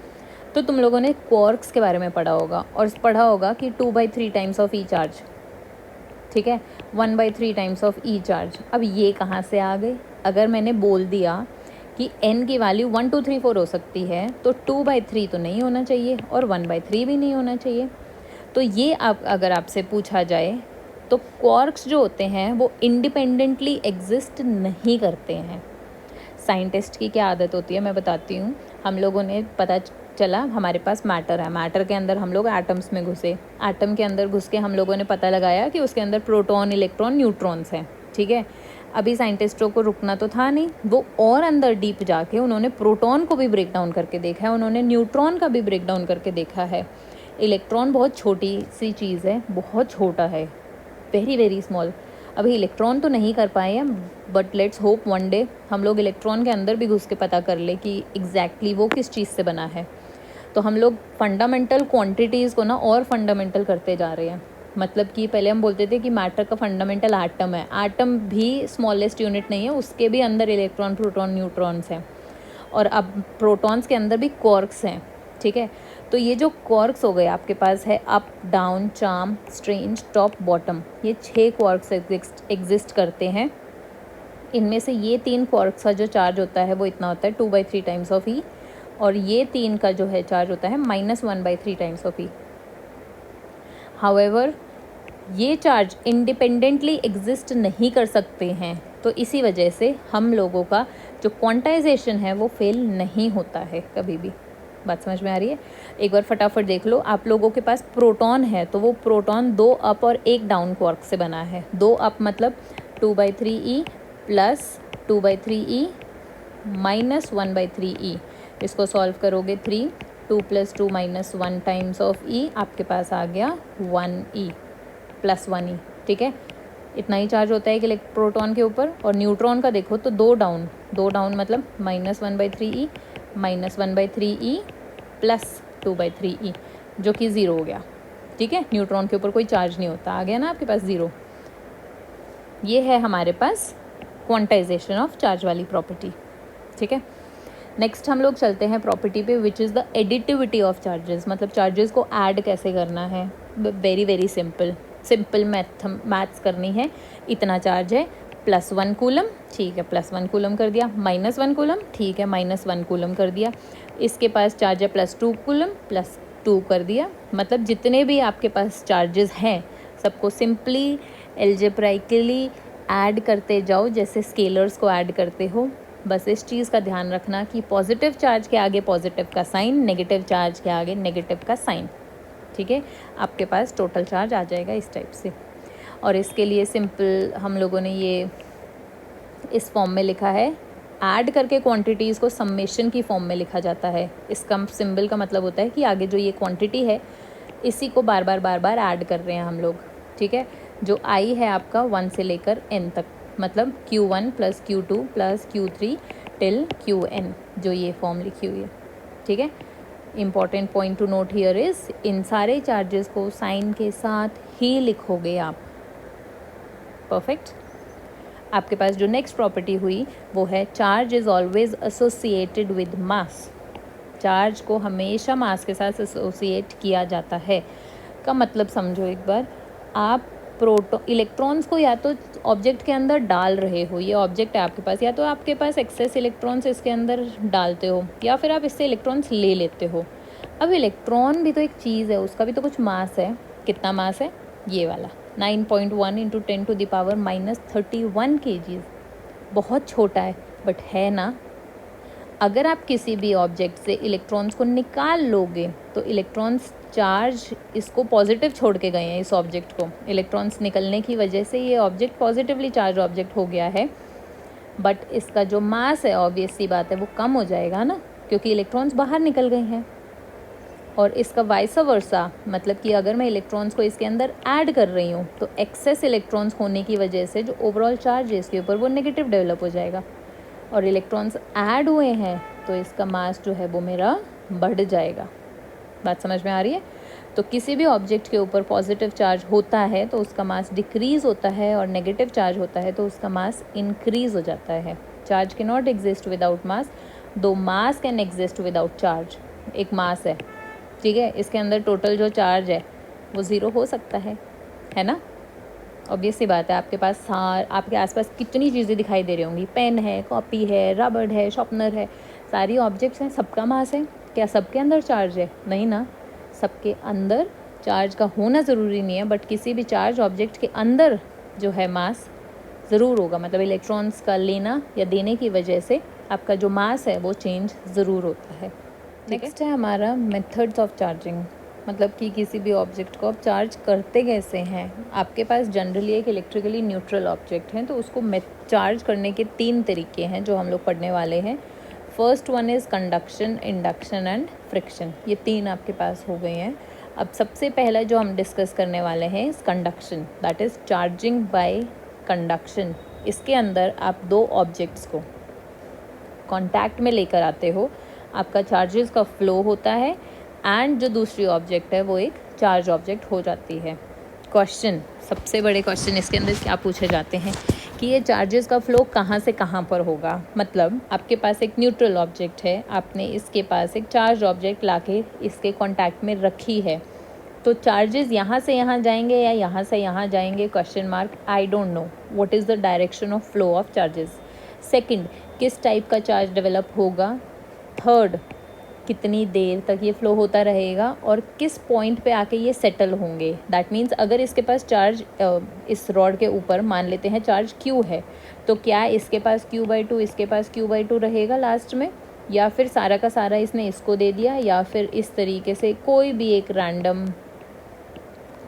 तो तुम लोगों ने क्वार्क्स के बारे में पढ़ा होगा और पढ़ा होगा कि 2/3 टाइम्स ऑफ E चार्ज, ठीक है, 1/3 टाइम्स ऑफ E चार्ज। अब ये कहाँ से आ गई? अगर मैंने बोल दिया कि n की वैल्यू 1 2 3 4 हो सकती है तो 2/3 तो नहीं होना चाहिए और 1/3 भी नहीं होना चाहिए। तो ये आप अगर आपसे पूछा जाए तो क्वार्क्स जो होते हैं वो इंडिपेंडेंटली एग्जिस्ट नहीं करते हैं। साइंटिस्ट की क्या आदत होती है मैं बताती हूँ। हम लोगों ने पता चला हमारे पास मैटर है, मैटर के अंदर हम लोग एटम्स में घुसे, एटम के अंदर घुस के हम लोगों ने पता लगाया कि उसके अंदर प्रोटॉन इलेक्ट्रॉन न्यूट्रॉन्स हैं, ठीक है। अभी साइंटिस्टों को रुकना तो था नहीं, वो और अंदर डीप जाके उन्होंने प्रोटॉन को भी ब्रेक डाउन करके देखा है, उन्होंने न्यूट्रॉन का भी ब्रेक डाउन करके देखा है। इलेक्ट्रॉन बहुत छोटी सी चीज़ है, बहुत छोटा है, वेरी वेरी स्मॉल। अभी इलेक्ट्रॉन तो नहीं कर पाए हैं, but let's hope one day हम लोग इलेक्ट्रॉन के अंदर भी घुस के पता कर ले कि एग्जैक्टली वो किस चीज़ से बना है। तो हम लोग फंडामेंटल क्वांटिटीज़ को ना और फंडामेंटल करते जा रहे हैं। मतलब कि पहले हम बोलते थे कि मैटर का फंडामेंटल एटम है, एटम भी स्मॉलेस्ट यूनिट नहीं है, उसके भी अंदर इलेक्ट्रॉन प्रोटॉन न्यूट्रॉन्स हैं, और अब प्रोटॉन्स के अंदर भी क्वार्क्स हैं, ठीक है। तो ये जो क्वार्क्स हो गए आपके पास है up down charm strange top bottom, ये 6 क्वार्क्स एग्जिस्ट करते हैं। इनमें से ये 3 क्वार्क्स का जो चार्ज होता है वो इतना होता है 2/3 टाइम्स ऑफ E, और ये 3 का जो है चार्ज होता है -1/3 टाइम्स ऑफ E। हाउएवर ये चार्ज इंडिपेंडेंटली एग्जिस्ट नहीं कर सकते हैं, तो इसी वजह से हम लोगों का जो क्वांटाइजेशन है वो फेल नहीं होता है कभी भी। बात समझ में आ रही है? एक बार फटाफट देख लो, आप लोगों के पास प्रोटॉन है तो वो प्रोटॉन 2 अप और 1 डाउन क्वार्क से बना है। 2 अप मतलब 2/3E plus 2/3E minus 1/3E। इसको सॉल्व करोगे 3, 2 + 2 - 1 टाइम्स ऑफ E, आपके पास आ गया 1E प्लस 1E, ठीक है। इतना ही चार्ज होता है कि प्रोटॉन के ऊपर। और न्यूट्रॉन का देखो तो 2 डाउन मतलब -1/3E minus 1/3E plus 2/3E, जो कि 0 हो गया, ठीक है, न्यूट्रॉन के ऊपर कोई चार्ज नहीं होता। आ गया ना आपके पास 0। ये है हमारे पास क्वांटाइजेशन ऑफ चार्ज वाली प्रॉपर्टी। ठीक है, नेक्स्ट हम लोग चलते हैं प्रॉपर्टी पे which is the additivity of charges. मतलब चार्जेस को ऐड कैसे करना है। वेरी वेरी सिंपल मैथ्स करनी है। इतना चार्ज है, +1 कूलम, ठीक है, +1 कूलम कर दिया। -1 कूलम, ठीक है, -1 कूलम कर दिया। इसके पास चार्ज है +2 कूलम, +2 कर दिया। मतलब जितने भी आपके पास चार्जेस हैं सबको सिंपली एल्जेब्राइकली ऐड करते जाओ, जैसे स्केलर्स को ऐड करते हो। बस इस चीज़ का ध्यान रखना कि पॉजिटिव चार्ज के आगे पॉजिटिव का साइन, नेगेटिव चार्ज के आगे नेगेटिव का साइन। ठीक है, आपके पास टोटल चार्ज आ जाएगा इस टाइप से। और इसके लिए सिंपल हम लोगों ने ये इस फॉर्म में लिखा है। ऐड करके क्वांटिटीज़ को सम्मेशन की फॉर्म में लिखा जाता है। इसका सिंबल का मतलब होता है कि आगे जो ये क्वांटिटी है इसी को बार बार ऐड कर रहे हैं हम लोग। ठीक है, जो आई है आपका 1 से लेकर n तक, मतलब Q1 + Q2 + Q3 till Qn, जो ये फॉर्म लिखी हुई है। ठीक है, important point two note here is in सारे चार्जेस को साइन के साथ ही लिखोगे आप। परफेक्ट। आपके पास जो नेक्स्ट प्रॉपर्टी हुई वो है charge is always associated with mass. Charge को हमेशा मास के साथ एसोसिएट किया जाता है। का मतलब समझो एक बार, आप इलेक्ट्रॉन्स को या तो ऑब्जेक्ट के अंदर डाल रहे हो, ये ऑब्जेक्ट है आपके पास, या तो आपके पास एक्सेस इलेक्ट्रॉन्स इसके अंदर डालते हो, या फिर आप इससे इलेक्ट्रॉन्स ले लेते हो। अब इलेक्ट्रॉन भी तो एक चीज़ है, उसका भी तो कुछ मास है। कितना मास है? ये वाला 9.1 × 10⁻31 kg। बहुत छोटा है बट है ना। अगर आप किसी भी ऑब्जेक्ट से इलेक्ट्रॉन्स को निकाल लोगे तो इलेक्ट्रॉन्स चार्ज इसको पॉजिटिव छोड़ के गए हैं, इस ऑब्जेक्ट को। इलेक्ट्रॉन्स निकलने की वजह से ये ऑब्जेक्ट पॉजिटिवली चार्ज ऑब्जेक्ट हो गया है, बट इसका जो मास है ऑब्वियस सी बात है वो कम हो जाएगा ना, क्योंकि इलेक्ट्रॉन्स बाहर निकल गए हैं। और इसका वाइस वर्सा, मतलब कि अगर मैं इलेक्ट्रॉन्स को इसके अंदर ऐड कर रही हूँ तो एक्सेस इलेक्ट्रॉन्स होने की वजह से जो ओवरऑल चार्ज है इसके ऊपर वो नेगेटिव डेवलप हो जाएगा। और इलेक्ट्रॉन्स ऐड हुए हैं तो इसका मास जो है वो मेरा बढ़ जाएगा। बात समझ में आ रही है? तो किसी भी ऑब्जेक्ट के ऊपर पॉजिटिव चार्ज होता है तो उसका मास डिक्रीज़ होता है, और नेगेटिव चार्ज होता है तो उसका मास इंक्रीज़ हो जाता है। Charge can not exist without mass, दो mass can exist without charge. एक मास है, ठीक है, इसके अंदर टोटल जो चार्ज है वो 0 हो सकता है ना। ऑब्वियस सी बात है, आपके पास आपके आसपास कितनी चीज़ें दिखाई दे रही होंगी, पेन है, कॉपी है, रबड़ है, शॉर्पनर है, सारी ऑब्जेक्ट्स हैं, सबका मास है। क्या सबके अंदर चार्ज है? नहीं ना। सबके अंदर चार्ज का होना ज़रूरी नहीं है, बट किसी भी चार्ज ऑब्जेक्ट के अंदर जो है मास ज़रूर होगा। मतलब इलेक्ट्रॉन्स का लेना या देने की वजह से आपका जो मास है वो चेंज ज़रूर होता है। नेक्स्ट है हमारा मेथड्स ऑफ चार्जिंग। मतलब कि किसी भी ऑब्जेक्ट को आप चार्ज करते कैसे हैं। आपके पास जनरली एक इलेक्ट्रिकली न्यूट्रल ऑब्जेक्ट है तो उसको चार्ज करने के 3 तरीके हैं जो हम लोग पढ़ने वाले हैं। First one is conduction, induction and friction. ये 3 आपके पास हो गए हैं। अब सबसे पहला जो हम डिस्कस करने वाले हैं इस conduction, that is charging by conduction. इसके अंदर आप 2 ऑब्जेक्ट्स को कॉन्टैक्ट में लेकर आते हो, आपका चार्जेस का फ्लो होता है, एंड जो दूसरी ऑब्जेक्ट है वो एक चार्ज ऑब्जेक्ट हो जाती है। क्वेश्चन, सबसे बड़े क्वेश्चन इसके अंदर क्या पूछे जाते हैं कि ये चार्जेस का फ्लो कहाँ से कहाँ पर होगा। मतलब आपके पास एक न्यूट्रल ऑब्जेक्ट है, आपने इसके पास एक चार्ज ऑब्जेक्ट लाके इसके कांटेक्ट में रखी है, तो चार्जेस यहाँ से यहाँ जाएंगे या यहाँ से यहाँ जाएंगे? Question mark. I don't know what is the direction of flow of charges. Second, किस टाइप का चार्ज डेवलप होगा। थर्ड, कितनी देर तक ये फ्लो होता रहेगा और किस पॉइंट पे आके ये सेटल होंगे। दैट मीन्स अगर इसके पास चार्ज इस रॉड के ऊपर मान लेते हैं चार्ज Q है, तो क्या इसके पास Q/2 इसके पास Q/2 रहेगा लास्ट में, या फिर सारा का सारा इसने इसको दे दिया, या फिर इस तरीके से कोई भी एक रैंडम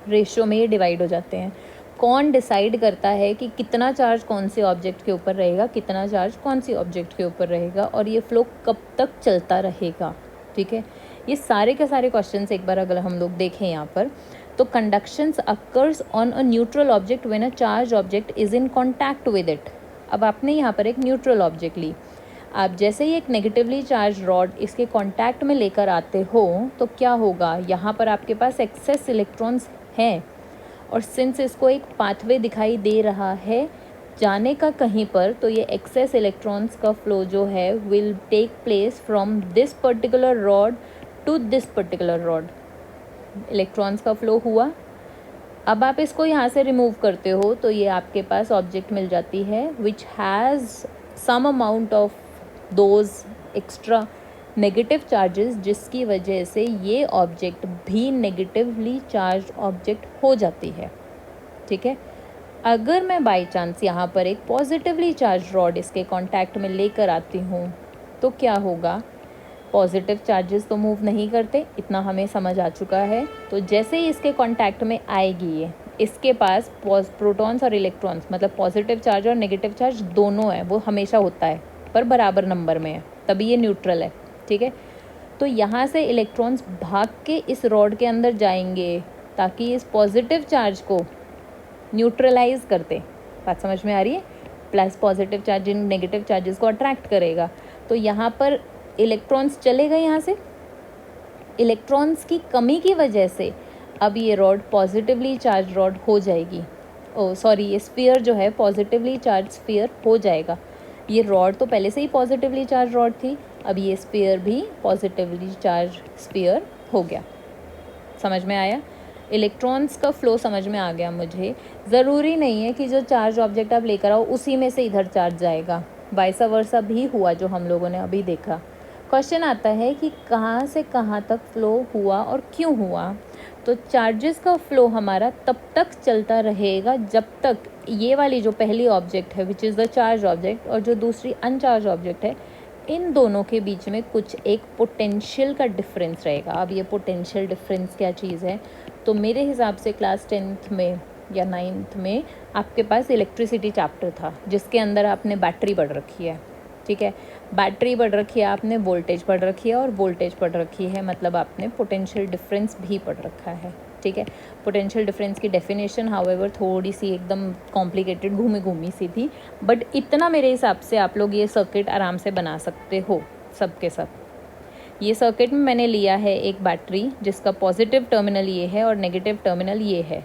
रेशियो में ये डिवाइड हो जाते हैं। कौन डिसाइड करता है कि कितना चार्ज कौन से ऑब्जेक्ट के ऊपर रहेगा, कितना चार्ज कौन सी ऑब्जेक्ट के ऊपर रहेगा, और ये फ्लो कब तक चलता रहेगा। ठीक है, ये सारे के सारे क्वेश्चंस एक बार अगर हम लोग देखें यहाँ पर, तो conductions occurs on a neutral object when a charge object is in contact with it. अब आपने यहाँ पर एक न्यूट्रल ऑब्जेक्ट ली, आप जैसे ही एक नेगेटिवली चार्ज रॉड इसके कांटेक्ट में लेकर आते हो तो क्या होगा, यहाँ पर आपके पास एक्सेस इलेक्ट्रॉन्स हैं और सिंस इसको एक पाथवे दिखाई दे रहा है जाने का कहीं पर, तो ये एक्सेस इलेक्ट्रॉन्स का फ्लो जो है will take place from this particular rod to this particular rod. Electrons का फ्लो हुआ। अब आप इसको यहाँ से रिमूव करते हो तो ये आपके पास ऑब्जेक्ट मिल जाती है which has some amount of those extra negative charges, जिसकी वजह से ये ऑब्जेक्ट भी नेगेटिवली चार्ज ऑब्जेक्ट हो जाती है। ठीक है, अगर मैं बाय चांस यहाँ पर एक पॉजिटिवली चार्ज रॉड इसके कांटेक्ट में लेकर आती हूँ तो क्या होगा, पॉजिटिव चार्जेस तो मूव नहीं करते, इतना हमें समझ आ चुका है। तो जैसे ही इसके कांटेक्ट में आएगी ये, इसके पास प्रोटॉन्स और इलेक्ट्रॉन्स मतलब पॉजिटिव चार्ज और नेगेटिव चार्ज दोनों है, वो हमेशा होता है पर बराबर नंबर में है, तभी ये न्यूट्रल है। ठीक है, तो यहाँ से इलेक्ट्रॉन्स भाग के इस रॉड के अंदर जाएंगे ताकि इस पॉजिटिव चार्ज को न्यूट्रलाइज करते। बात समझ में आ रही है? Plus positive charge in negative charges को अट्रैक्ट करेगा। तो यहाँ पर इलेक्ट्रॉन्स चले गए यहाँ से, इलेक्ट्रॉन्स की कमी की वजह से अब ये रॉड पॉजिटिवली चार्ज रॉड हो जाएगी। ये स्फीयर जो है पॉजिटिवली चार्ज स्फीयर हो जाएगा। ये रॉड तो पहले से ही पॉजिटिवली चार्ज रॉड थी, अब ये स्फीयर भी पॉजिटिवली चार्ज स्फीयर हो गया। समझ में आया? इलेक्ट्रॉन्स का फ्लो समझ में आ गया मुझे। ज़रूरी नहीं है कि जो चार्ज ऑब्जेक्ट आप लेकर आओ उसी में से इधर चार्ज जाएगा, वाइसा वर्सा भी हुआ जो हम लोगों ने अभी देखा। क्वेश्चन आता है कि कहाँ से कहाँ तक फ़्लो हुआ और क्यों हुआ। तो चार्जेस का फ़्लो हमारा तब तक चलता रहेगा जब तक ये वाली जो पहली ऑब्जेक्ट है which is the charge object और जो दूसरी अनचार्ज ऑब्जेक्ट है, इन दोनों के बीच में कुछ एक पोटेंशियल का डिफरेंस रहेगा। अब ये पोटेंशियल डिफरेंस क्या चीज़ है, तो मेरे हिसाब से क्लास 10th में या 9th में आपके पास इलेक्ट्रिसिटी चैप्टर था जिसके अंदर आपने बैटरी पढ़ रखी है। ठीक है, बैटरी पढ़ रखी है आपने, वोल्टेज पढ़ रखी है और वोल्टेज पढ़ रखी है, मतलब आपने पोटेंशियल डिफरेंस भी पढ़ रखा है। ठीक है, पोटेंशियल डिफरेंस की डेफिनेशन हाउएवर थोड़ी सी एकदम कॉम्प्लिकेटेड घूमी घूमी सी थी, बट इतना मेरे हिसाब से आप लोग ये सर्किट आराम से बना सकते हो सब के सब। ये सर्किट में मैंने लिया है एक बैटरी जिसका पॉजिटिव टर्मिनल ये है और नेगेटिव टर्मिनल ये है।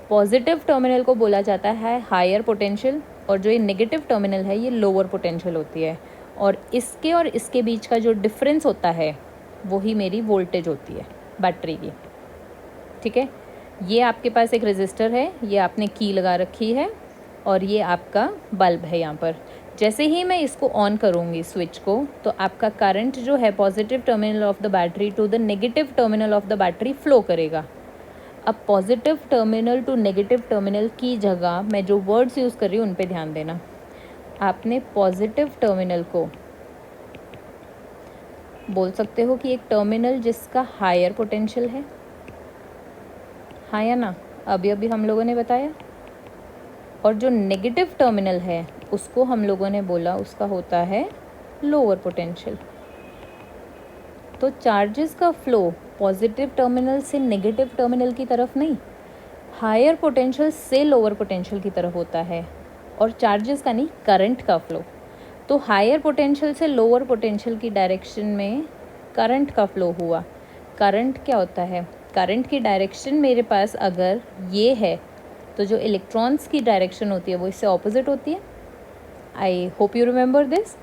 पॉजिटिव टर्मिनल को बोला जाता है हायर पोटेंशियल और जो ये नेगेटिव टर्मिनल है ये लोअर पोटेंशियल होती है, और इसके बीच का जो डिफरेंस होता है वही मेरी वोल्टेज होती है बैटरी की। ठीक है, ये आपके पास एक रेजिस्टर है, ये आपने की लगा रखी है और ये आपका बल्ब है यहाँ पर। जैसे ही मैं इसको ऑन करूँगी स्विच को, तो आपका करंट जो है positive terminal of the battery to the negative terminal of the battery flow करेगा। अब positive terminal to negative terminal की जगह मैं जो वर्ड्स यूज़ कर रही हूँ उन पे ध्यान देना। आपने पॉजिटिव टर्मिनल को बोल सकते हो कि एक टर्मिनल जिसका हायर पोटेंशियल है, हाँ या ना? अभी हम लोगों ने बताया। और जो नेगेटिव टर्मिनल है उसको हम लोगों ने बोला उसका होता है लोअर पोटेंशियल। तो चार्जेस का फ्लो पॉजिटिव टर्मिनल से नेगेटिव टर्मिनल की तरफ नहीं, हायर पोटेंशियल से लोअर पोटेंशियल की तरफ होता है। और चार्जेस का नहीं, करंट का फ्लो। तो हायर पोटेंशियल से लोअर पोटेंशियल की डायरेक्शन में करंट का फ्लो हुआ। करंट क्या होता है? करंट की डायरेक्शन मेरे पास अगर ये है तो जो इलेक्ट्रॉन्स की डायरेक्शन होती है वो इससे ऑपोजिट होती है। I hope you remember this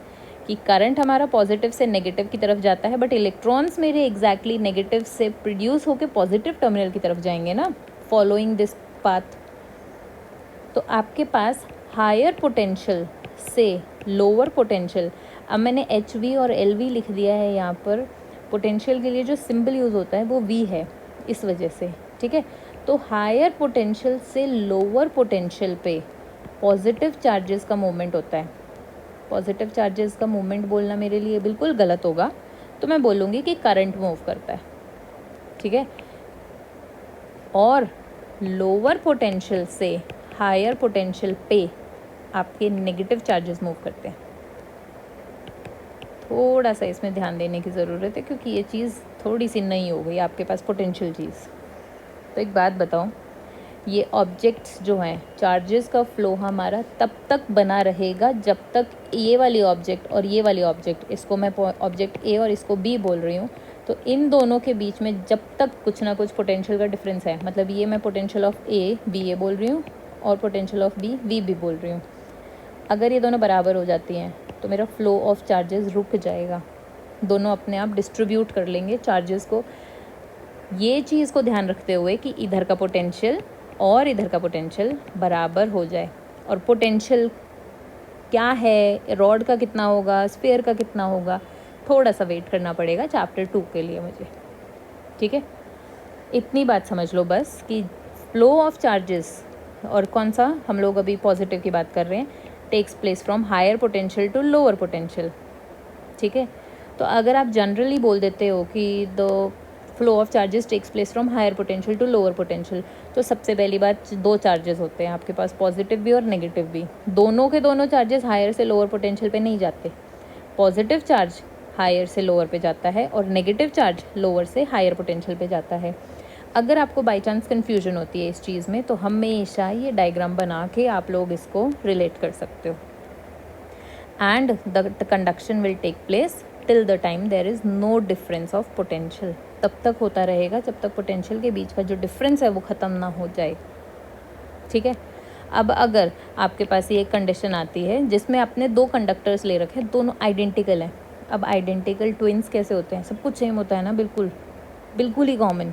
कि करंट हमारा पॉजिटिव से नेगेटिव की तरफ जाता है, बट इलेक्ट्रॉन्स मेरे एग्जैक्टली नेगेटिव से प्रोड्यूस होकर पॉजिटिव टर्मिनल की तरफ जाएंगे ना, फॉलोइंग दिस पाथ। तो आपके पास हायर पोटेंशियल से लोअर पोटेंशियल, अब मैंने HV और LV लिख दिया है यहाँ पर, पोटेंशियल के लिए जो सिंबल यूज़ होता है वो V है इस वजह से। ठीक है, तो हायर पोटेंशियल से लोअर पोटेंशियल पे पॉजिटिव चार्जेस का मूवमेंट होता है। पॉजिटिव चार्जेस का मूवमेंट बोलना मेरे लिए बिल्कुल गलत होगा, तो मैं बोलूँगी कि करंट मूव करता है। ठीक है, और लोअर पोटेंशियल से हायर पोटेंशियल पे आपके नेगेटिव चार्जेस मूव करते हैं। थोड़ा सा इसमें ध्यान देने की ज़रूरत है क्योंकि ये चीज़ थोड़ी सी नई हो गई आपके पास पोटेंशियल चीज़। तो एक बात बताओ, ये ऑब्जेक्ट्स जो हैं, चार्जेस का फ्लो हमारा तब तक बना रहेगा जब तक ये वाली ऑब्जेक्ट और ये वाली ऑब्जेक्ट, इसको मैं ऑब्जेक्ट ए और इसको बी बोल रही हूँ, तो इन दोनों के बीच में जब तक कुछ ना कुछ पोटेंशियल का डिफरेंस है, मतलब ये मैं potential of A B A बोल रही हूँ और potential of B V B बोल रही हूँ, अगर ये दोनों बराबर हो जाती हैं तो मेरा फ्लो ऑफ चार्जेस रुक जाएगा, दोनों अपने आप डिस्ट्रीब्यूट कर लेंगे चार्जेस को। ये चीज़ को ध्यान रखते हुए कि इधर का पोटेंशियल और इधर का पोटेंशियल बराबर हो जाए। और पोटेंशियल क्या है, रॉड का कितना होगा, स्फीयर का कितना होगा, थोड़ा सा वेट करना पड़ेगा चैप्टर 2 के लिए मुझे, ठीक है। इतनी बात समझ लो बस कि फ्लो ऑफ चार्जेस, और कौन सा, हम लोग अभी पॉजिटिव की बात कर रहे हैं, takes place from higher potential to lower potential, ठीक है। तो अगर आप जनरली बोल देते हो कि the flow of charges takes place from higher potential to lower potential, तो सबसे पहली बात, दो चार्जेस होते हैं आपके पास, पॉजिटिव भी और नेगेटिव भी। दोनों के दोनों चार्जेस हायर से लोअर पोटेंशियल पे नहीं जाते। पॉजिटिव चार्ज हायर से लोअर पे जाता है और नेगेटिव चार्ज लोअर से हायर पोटेंशियल पे जाता है। अगर आपको बाई चांस कन्फ्यूजन होती है इस चीज़ में, तो हमेशा ये डायग्राम बना के आप लोग इसको रिलेट कर सकते हो। And the conduction will take place till the time there is no difference of potential, तब तक होता रहेगा जब तक पोटेंशियल के बीच का जो डिफरेंस है वो ख़त्म ना हो जाए, ठीक है। अब अगर आपके पास ये एक कंडीशन आती है जिसमें आपने दो कंडक्टर्स ले रखे हैं, दोनों आइडेंटिकल हैं। अब आइडेंटिकल ट्विंस कैसे होते हैं, सब कुछ सेम होता है ना, बिल्कुल बिल्कुल ही कॉमन।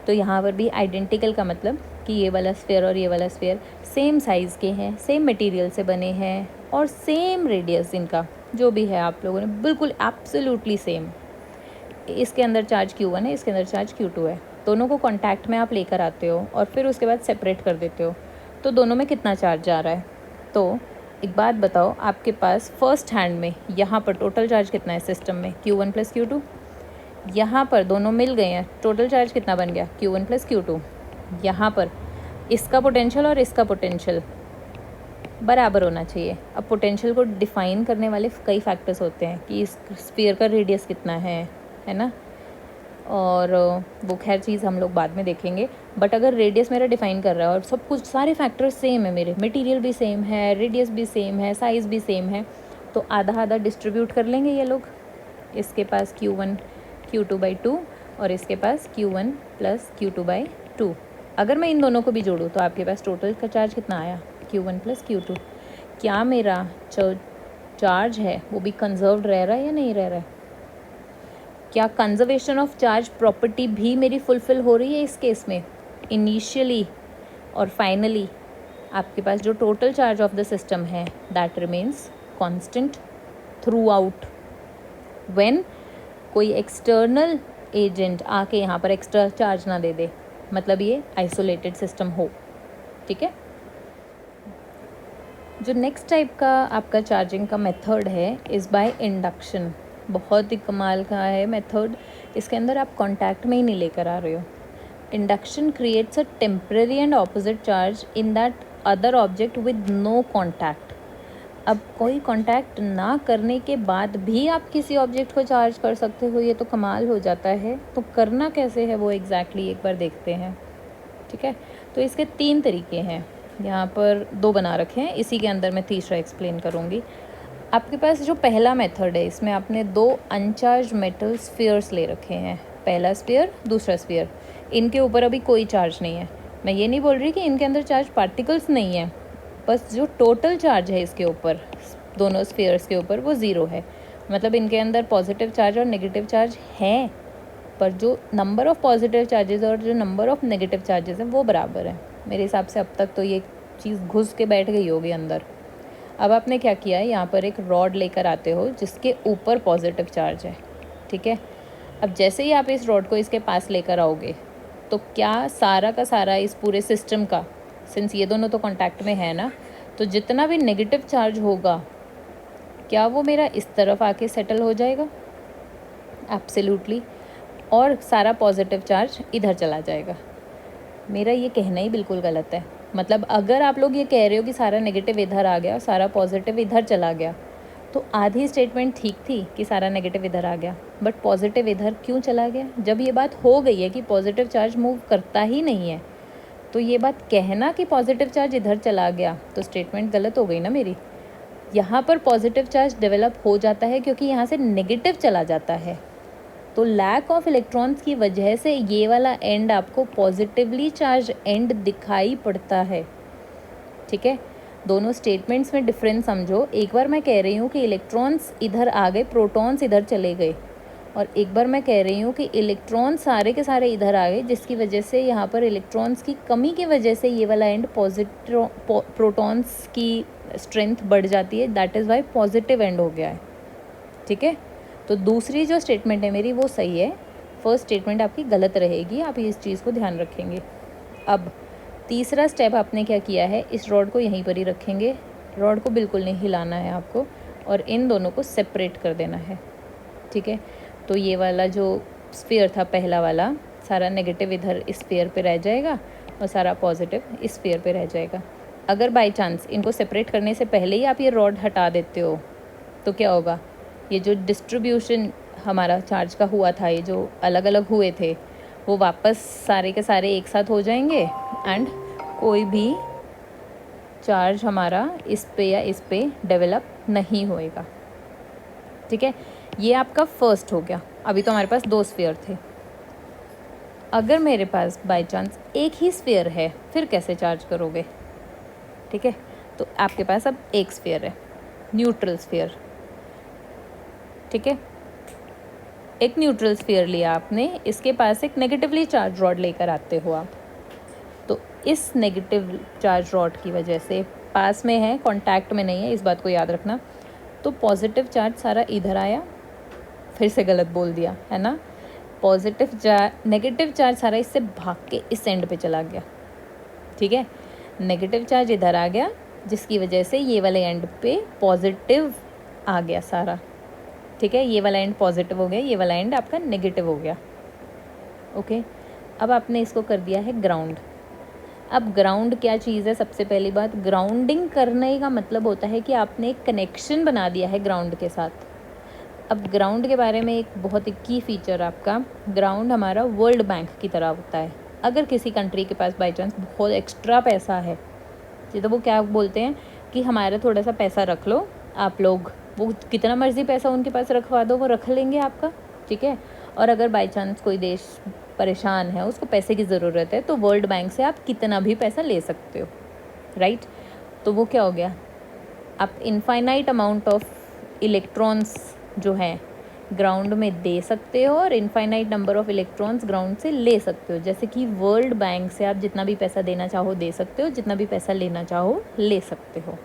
तो यहाँ पर भी आइडेंटिकल का मतलब कि ये वाला स्फीयर और ये वाला स्फीयर सेम साइज़ के हैं, सेम मटेरियल से बने हैं और सेम रेडियस इनका जो भी है आप लोगों ने बिल्कुल एब्सोल्युटली सेम। इसके अंदर चार्ज Q1 है, इसके अंदर चार्ज Q2 है, दोनों को कांटेक्ट में आप लेकर आते हो और फिर उसके बाद सेपरेट कर देते हो, तो दोनों में कितना चार्ज जा रहा है। तो एक बात बताओ, आपके पास फर्स्ट हैंड में यहाँ पर टोटल चार्ज कितना है सिस्टम में, Q1 प्लस Q2। यहाँ पर दोनों मिल गए हैं, टोटल चार्ज कितना बन गया, Q1 प्लस Q2। यहाँ पर इसका पोटेंशियल और इसका पोटेंशियल बराबर होना चाहिए। अब पोटेंशियल को डिफ़ाइन करने वाले कई फैक्टर्स होते हैं कि इस स्फीयर का रेडियस कितना है ना, और वो खैर चीज़ हम लोग बाद में देखेंगे। बट अगर रेडियस मेरा डिफ़ाइन कर रहा है और सब कुछ सारे फैक्टर्स सेम है, मेरे मटेरियल भी सेम है, रेडियस भी सेम है, साइज़ भी सेम है, तो आधा आधा डिस्ट्रीब्यूट कर लेंगे ये लोग। इसके पास Q1 Q2/2 और इसके पास Q1 प्लस Q2/2। अगर मैं इन दोनों को भी जोड़ूँ तो आपके पास टोटल का चार्ज कितना आया, Q1 प्लस Q2। क्या मेरा जो चार्ज है वो भी कंजर्व्ड रह रहा है या नहीं रह रहा है? क्या कंजर्वेशन ऑफ चार्ज प्रॉपर्टी भी मेरी फुलफ़िल हो रही है इस केस में? इनिशियली और फाइनली आपके पास जो total charge of the system है that remains constant throughout. When कोई एक्सटर्नल एजेंट आके यहाँ पर एक्स्ट्रा चार्ज ना दे दे, मतलब ये आइसोलेटेड सिस्टम हो, ठीक है। जो नेक्स्ट टाइप का आपका चार्जिंग का मेथड है इज़ बाय इंडक्शन। बहुत ही कमाल का है मेथड, इसके अंदर आप कांटेक्ट में ही नहीं लेकर आ रहे हो। Induction creates a temporary and opposite charge in that other object with no contact. अब कोई कांटेक्ट ना करने के बाद भी आप किसी ऑब्जेक्ट को चार्ज कर सकते हो, ये तो कमाल हो जाता है। तो करना कैसे है वो एग्जैक्टली एक बार देखते हैं, ठीक है। तो इसके 3 तरीके हैं, यहाँ पर 2 बना रखे हैं, इसी के अंदर मैं तीसरा एक्सप्लेन करूँगी। आपके पास जो पहला मेथड है इसमें आपने 2 अनचार्ज मेटल स्फीयर्स ले रखे हैं, पहला स्फीयर दूसरा स्फीयर। इनके ऊपर अभी कोई चार्ज नहीं है। मैं ये नहीं बोल रही कि इनके अंदर चार्ज पार्टिकल्स नहीं है, बस जो टोटल चार्ज है इसके ऊपर, दोनों स्फीयर्स के ऊपर, वो 0 है। मतलब इनके अंदर पॉजिटिव चार्ज और नेगेटिव चार्ज है, पर जो नंबर ऑफ़ पॉजिटिव चार्जेस और जो नंबर ऑफ़ नेगेटिव चार्जेस हैं वो बराबर है। मेरे हिसाब से अब तक तो ये चीज़ घुस के बैठ गई होगी अंदर। अब आपने क्या किया है, यहाँ पर एक रॉड लेकर आते हो जिसके ऊपर पॉजिटिव चार्ज है, ठीक है। अब जैसे ही आप इस रॉड को इसके पास लेकर आओगे तो क्या सारा का सारा इस पूरे सिस्टम का, सिंस ये दोनों तो कांटेक्ट में है ना, तो जितना भी नेगेटिव चार्ज होगा क्या वो मेरा इस तरफ आके सेटल हो जाएगा? एब्सोल्युटली। और सारा पॉजिटिव चार्ज इधर चला जाएगा। मेरा ये कहना ही बिल्कुल गलत है। मतलब अगर आप लोग ये कह रहे हो कि सारा नेगेटिव इधर आ गया, सारा पॉजिटिव इधर चला गया, तो आधी स्टेटमेंट ठीक थी कि सारा नेगेटिव इधर आ गया, बट पॉजिटिव इधर क्यों चला गया? जब ये बात हो गई है कि पॉजिटिव चार्ज मूव करता ही नहीं है, तो ये बात कहना कि पॉजिटिव चार्ज इधर चला गया तो स्टेटमेंट गलत हो गई ना मेरी। यहाँ पर पॉजिटिव चार्ज डेवलप हो जाता है क्योंकि यहाँ से नेगेटिव चला जाता है। तो लैक ऑफ इलेक्ट्रॉन्स की वजह से ये वाला एंड आपको पॉजिटिवली चार्ज एंड दिखाई पड़ता है। ठीक है, दोनों स्टेटमेंट्स में डिफरेंस समझो। एक बार मैं कह रही हूँ कि इलेक्ट्रॉन्स इधर आ गए, प्रोटॉन्स इधर चले गए, और एक बार मैं कह रही हूँ कि इलेक्ट्रॉन सारे के सारे इधर आ गए, जिसकी वजह से यहाँ पर इलेक्ट्रॉन्स की कमी की वजह से ये वाला एंड प्रोटॉन्स की स्ट्रेंथ बढ़ जाती है। That is Y positive and हो गया है। ठीक है, तो दूसरी जो स्टेटमेंट है मेरी वो सही है, फर्स्ट स्टेटमेंट आपकी गलत रहेगी। आप इस चीज़ को ध्यान रखेंगे। अब तीसरा स्टेप आपने क्या किया है, इस रॉड को यहीं पर ही रखेंगे, रॉड को बिल्कुल नहीं हिलाना है आपको, और इन दोनों को सेपरेट कर देना है। ठीक है, तो ये वाला जो स्फीयर था पहला वाला, सारा नेगेटिव इधर इस स्फीयर पे रह जाएगा और सारा पॉजिटिव इस स्फीयर पे रह जाएगा। अगर बाय चांस इनको सेपरेट करने से पहले ही आप ये रॉड हटा देते हो तो क्या होगा, ये जो डिस्ट्रीब्यूशन हमारा चार्ज का हुआ था, ये जो अलग अलग हुए थे, वो वापस सारे के सारे एक साथ हो जाएंगे एंड कोई भी चार्ज हमारा इस पे या इस पे डेवलप नहीं होएगा। ठीक है, ये आपका फर्स्ट हो गया। अभी तो हमारे पास 2 स्फीयर थे। अगर मेरे पास बाय चांस एक ही स्फीयर है फिर कैसे चार्ज करोगे? ठीक है, तो आपके पास अब एक स्फीयर है, न्यूट्रल स्फीयर। ठीक है, एक न्यूट्रल स्फीयर लिया आपने, इसके पास एक नेगेटिवली चार्ज रॉड लेकर आते हो आप। तो इस नेगेटिव चार्ज रॉड की वजह से, पास में है, कांटेक्ट में नहीं है, इस बात को याद रखना, तो पॉजिटिव चार्ज सारा इधर आया, फिर से गलत बोल दिया है ना, नेगेटिव चार्ज सारा इससे भाग के इस एंड पे चला गया। ठीक है, नेगेटिव चार्ज इधर आ गया, जिसकी वजह से ये वाले एंड पे पॉजिटिव आ गया सारा। ठीक है, ये वाला एंड पॉजिटिव हो गया, ये वाला एंड आपका नेगेटिव हो गया। ओके, अब आपने इसको कर दिया है ग्राउंड। अब ग्राउंड क्या चीज़ है? सबसे पहली बात, ग्राउंडिंग करने का मतलब होता है कि आपने एक कनेक्शन बना दिया है ग्राउंड के साथ। अब ग्राउंड के बारे में एक बहुत ही की फीचर आपका, ग्राउंड हमारा वर्ल्ड बैंक की तरह होता है। अगर किसी कंट्री के पास बाई चांस बहुत एक्स्ट्रा पैसा है, तो वो क्या बोलते हैं कि हमारा थोड़ा सा पैसा रख लो आप लोग, वो कितना मर्जी पैसा उनके पास रखवा दो, वो रख लेंगे आपका। ठीक है, और अगर बाई चांस कोई देश परेशान है, उसको पैसे की ज़रूरत है, तो वर्ल्ड बैंक से आप कितना भी पैसा ले सकते हो, राइट। तो वो क्या हो गया, आप इनफाइनाइट अमाउंट ऑफ इलेक्ट्रॉन्स जो हैं ग्राउंड में दे सकते हो और infinite number of electrons ground से ले सकते हो। जैसे कि वर्ल्ड बैंक से आप जितना भी पैसा देना चाहो दे सकते हो, जितना भी पैसा लेना चाहो ले सकते हो।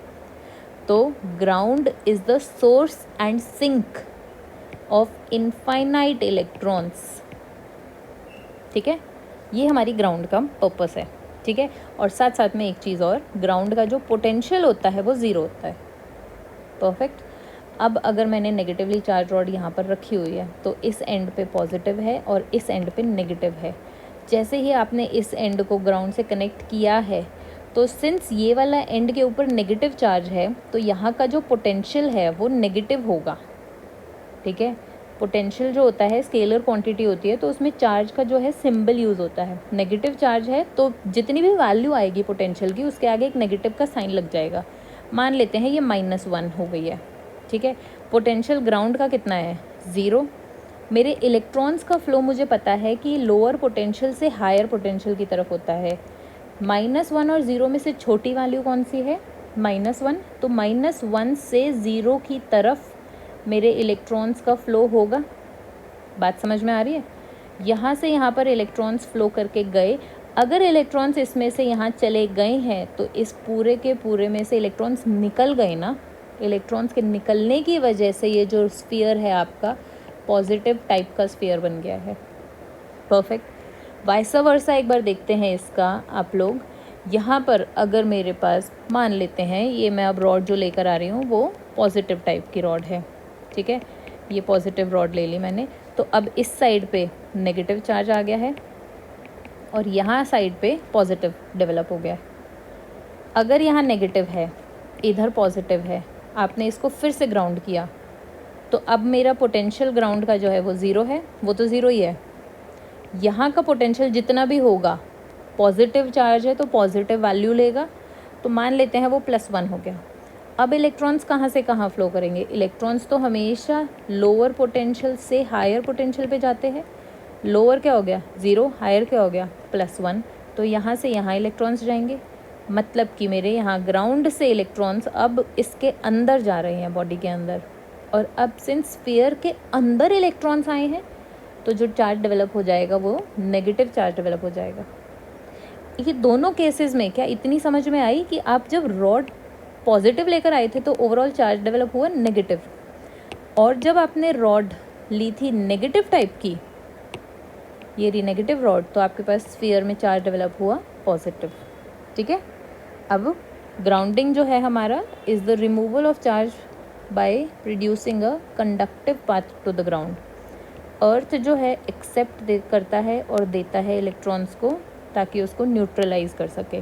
तो ground is the source and sink of infinite electrons. ठीक है, ये हमारी ग्राउंड का पर्पस है। ठीक है, और साथ साथ में एक चीज़ और, ग्राउंड का जो पोटेंशियल होता है वो ज़ीरो होता है। परफेक्ट। अब अगर मैंने नेगेटिवली चार्ज रॉड यहाँ पर रखी हुई है, तो इस एंड पे पॉजिटिव है और इस एंड पे नेगेटिव है। जैसे ही आपने इस एंड को ग्राउंड से कनेक्ट किया है, तो सिंस ये वाला एंड के ऊपर नेगेटिव चार्ज है, तो यहाँ का जो पोटेंशियल है वो नेगेटिव होगा। ठीक है, पोटेंशियल जो होता है स्केलर क्वांटिटी होती है, तो उसमें चार्ज का जो है सिंबल यूज़ होता है। नेगेटिव चार्ज है तो जितनी भी वैल्यू आएगी पोटेंशियल की, उसके आगे एक नेगेटिव का साइन लग जाएगा। मान लेते हैं ये -1 हो गई है। ठीक है, पोटेंशियल ग्राउंड का कितना है? 0। मेरे इलेक्ट्रॉन्स का फ्लो मुझे पता है कि लोअर पोटेंशियल से हायर पोटेंशियल की तरफ होता है। -1 और 0 में से छोटी वैल्यू कौन सी है? -1। तो -1 से 0 की तरफ मेरे इलेक्ट्रॉन्स का फ़्लो होगा। बात समझ में आ रही है? यहाँ से यहाँ पर इलेक्ट्रॉन्स फ़्लो करके गए। अगर इलेक्ट्रॉन्स इसमें से यहाँ चले गए हैं, तो इस पूरे के पूरे में से इलेक्ट्रॉन्स निकल गए ना। इलेक्ट्रॉन्स के निकलने की वजह से ये जो स्फीयर है आपका पॉजिटिव टाइप का स्फीयर बन गया है। परफेक्ट। वाइस वर्सा एक बार देखते हैं इसका आप लोग। यहाँ पर अगर मेरे पास मान लेते हैं, ये मैं अब रॉड जो लेकर आ रही हूँ वो पॉजिटिव टाइप की रॉड है। ठीक है, ये पॉजिटिव रॉड ले ली मैंने। तो अब इस साइड पे नेगेटिव चार्ज आ गया है और यहाँ साइड पे पॉजिटिव डेवलप हो गया है। अगर यहाँ नेगेटिव है, इधर पॉजिटिव है, आपने इसको फिर से ग्राउंड किया, तो अब मेरा पोटेंशियल ग्राउंड का जो है वो 0 है। वो तो 0 ही है। यहाँ का पोटेंशियल जितना भी होगा पॉजिटिव चार्ज है तो पॉजिटिव वैल्यू लेगा, तो मान लेते हैं वो +1 हो गया। अब इलेक्ट्रॉन्स कहाँ से कहाँ फ्लो करेंगे? इलेक्ट्रॉन्स तो हमेशा लोअर पोटेंशियल से हायर पोटेंशियल पे जाते हैं। लोअर क्या हो गया 0, हायर क्या हो गया +1, तो यहाँ से यहाँ इलेक्ट्रॉन्स जाएंगे। मतलब कि मेरे यहाँ ग्राउंड से इलेक्ट्रॉन्स अब इसके अंदर जा रहे हैं, बॉडी के अंदर। और अब सिंस स्फीयर के अंदर इलेक्ट्रॉन्स आए हैं तो जो चार्ज डेवलप हो जाएगा वो नेगेटिव चार्ज डेवलप हो जाएगा। ये दोनों केसेस में क्या इतनी समझ में आई कि आप जब रॉड पॉजिटिव लेकर आए थे तो ओवरऑल चार्ज डेवलप हुआ नेगेटिव, और जब आपने रॉड ली थी नेगेटिव टाइप की, ये रही नेगेटिव रॉड, तो आपके पास स्फीयर में चार्ज डेवलप हुआ पॉजिटिव। ठीक है। अब ग्राउंडिंग जो है हमारा is the removal of charge by producing a conductive path to the ground. Earth जो है एक्सेप्ट करता है और देता है इलेक्ट्रॉन्स को ताकि उसको न्यूट्रलाइज कर सके,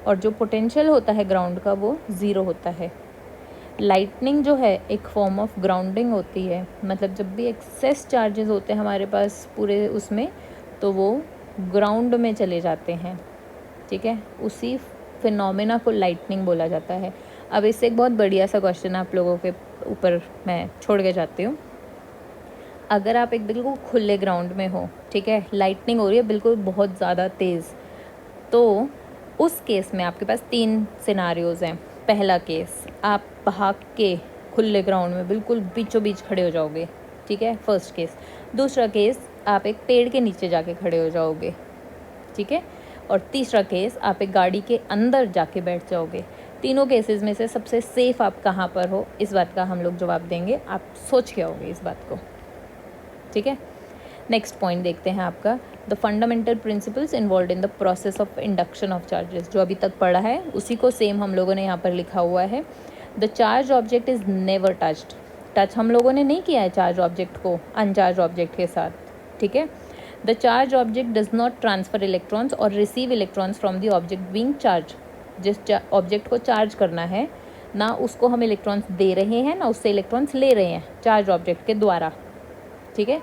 और जो पोटेंशियल होता है ग्राउंड का वो 0 होता है। लाइटनिंग जो है एक फॉर्म ऑफ ग्राउंडिंग होती है, मतलब जब भी एक्सेस चार्जेस होते हैं हमारे पास पूरे उसमें, तो वो ग्राउंड में चले जाते हैं। ठीक है, उसी फिनोमेना को लाइटनिंग बोला जाता है। अब इससे एक बहुत बढ़िया सा क्वेश्चन आप लोगों के ऊपर मैं छोड़ के जाती हूँ। अगर आप एक बिल्कुल खुले ग्राउंड में हो, ठीक है, लाइटनिंग हो रही है बिल्कुल बहुत ज़्यादा तेज़, तो उस केस में आपके पास 3 सिनारियोज़ हैं। पहला केस, आप भाग के खुले ग्राउंड में बिल्कुल बीचों बीच खड़े हो जाओगे, ठीक है, फर्स्ट केस। दूसरा केस, आप एक पेड़ के नीचे जाके खड़े हो जाओगे, ठीक है, और तीसरा केस, आप एक गाड़ी के अंदर जाके बैठ जाओगे। तीनों केसेस में से सबसे सेफ़ आप कहाँ पर हो, इस बात का हम लोग जवाब देंगे। आप सोच के आओगे इस बात को, ठीक है। नेक्स्ट पॉइंट देखते हैं आपका, the fundamental principles involve in the process of induction of charges. जो अभी तक पढ़ा है उसी को सेम हम लोगों ने यहाँ पर लिखा हुआ है। The charge object is never touched. Touch हम लोगों ने नहीं किया है चार्ज ऑब्जेक्ट को अनचार्ज ऑब्जेक्ट के साथ, ठीक है। The charge object does not transfer electrons और receive electrons from the object being charge. जिस ऑब्जेक्ट को चार्ज करना है ना उसको हम इलेक्ट्रॉन्स दे रहे हैं ना उससे इलेक्ट्रॉन्स ले रहे हैं चार्ज ऑब्जेक्ट के द्वारा, ठीक है।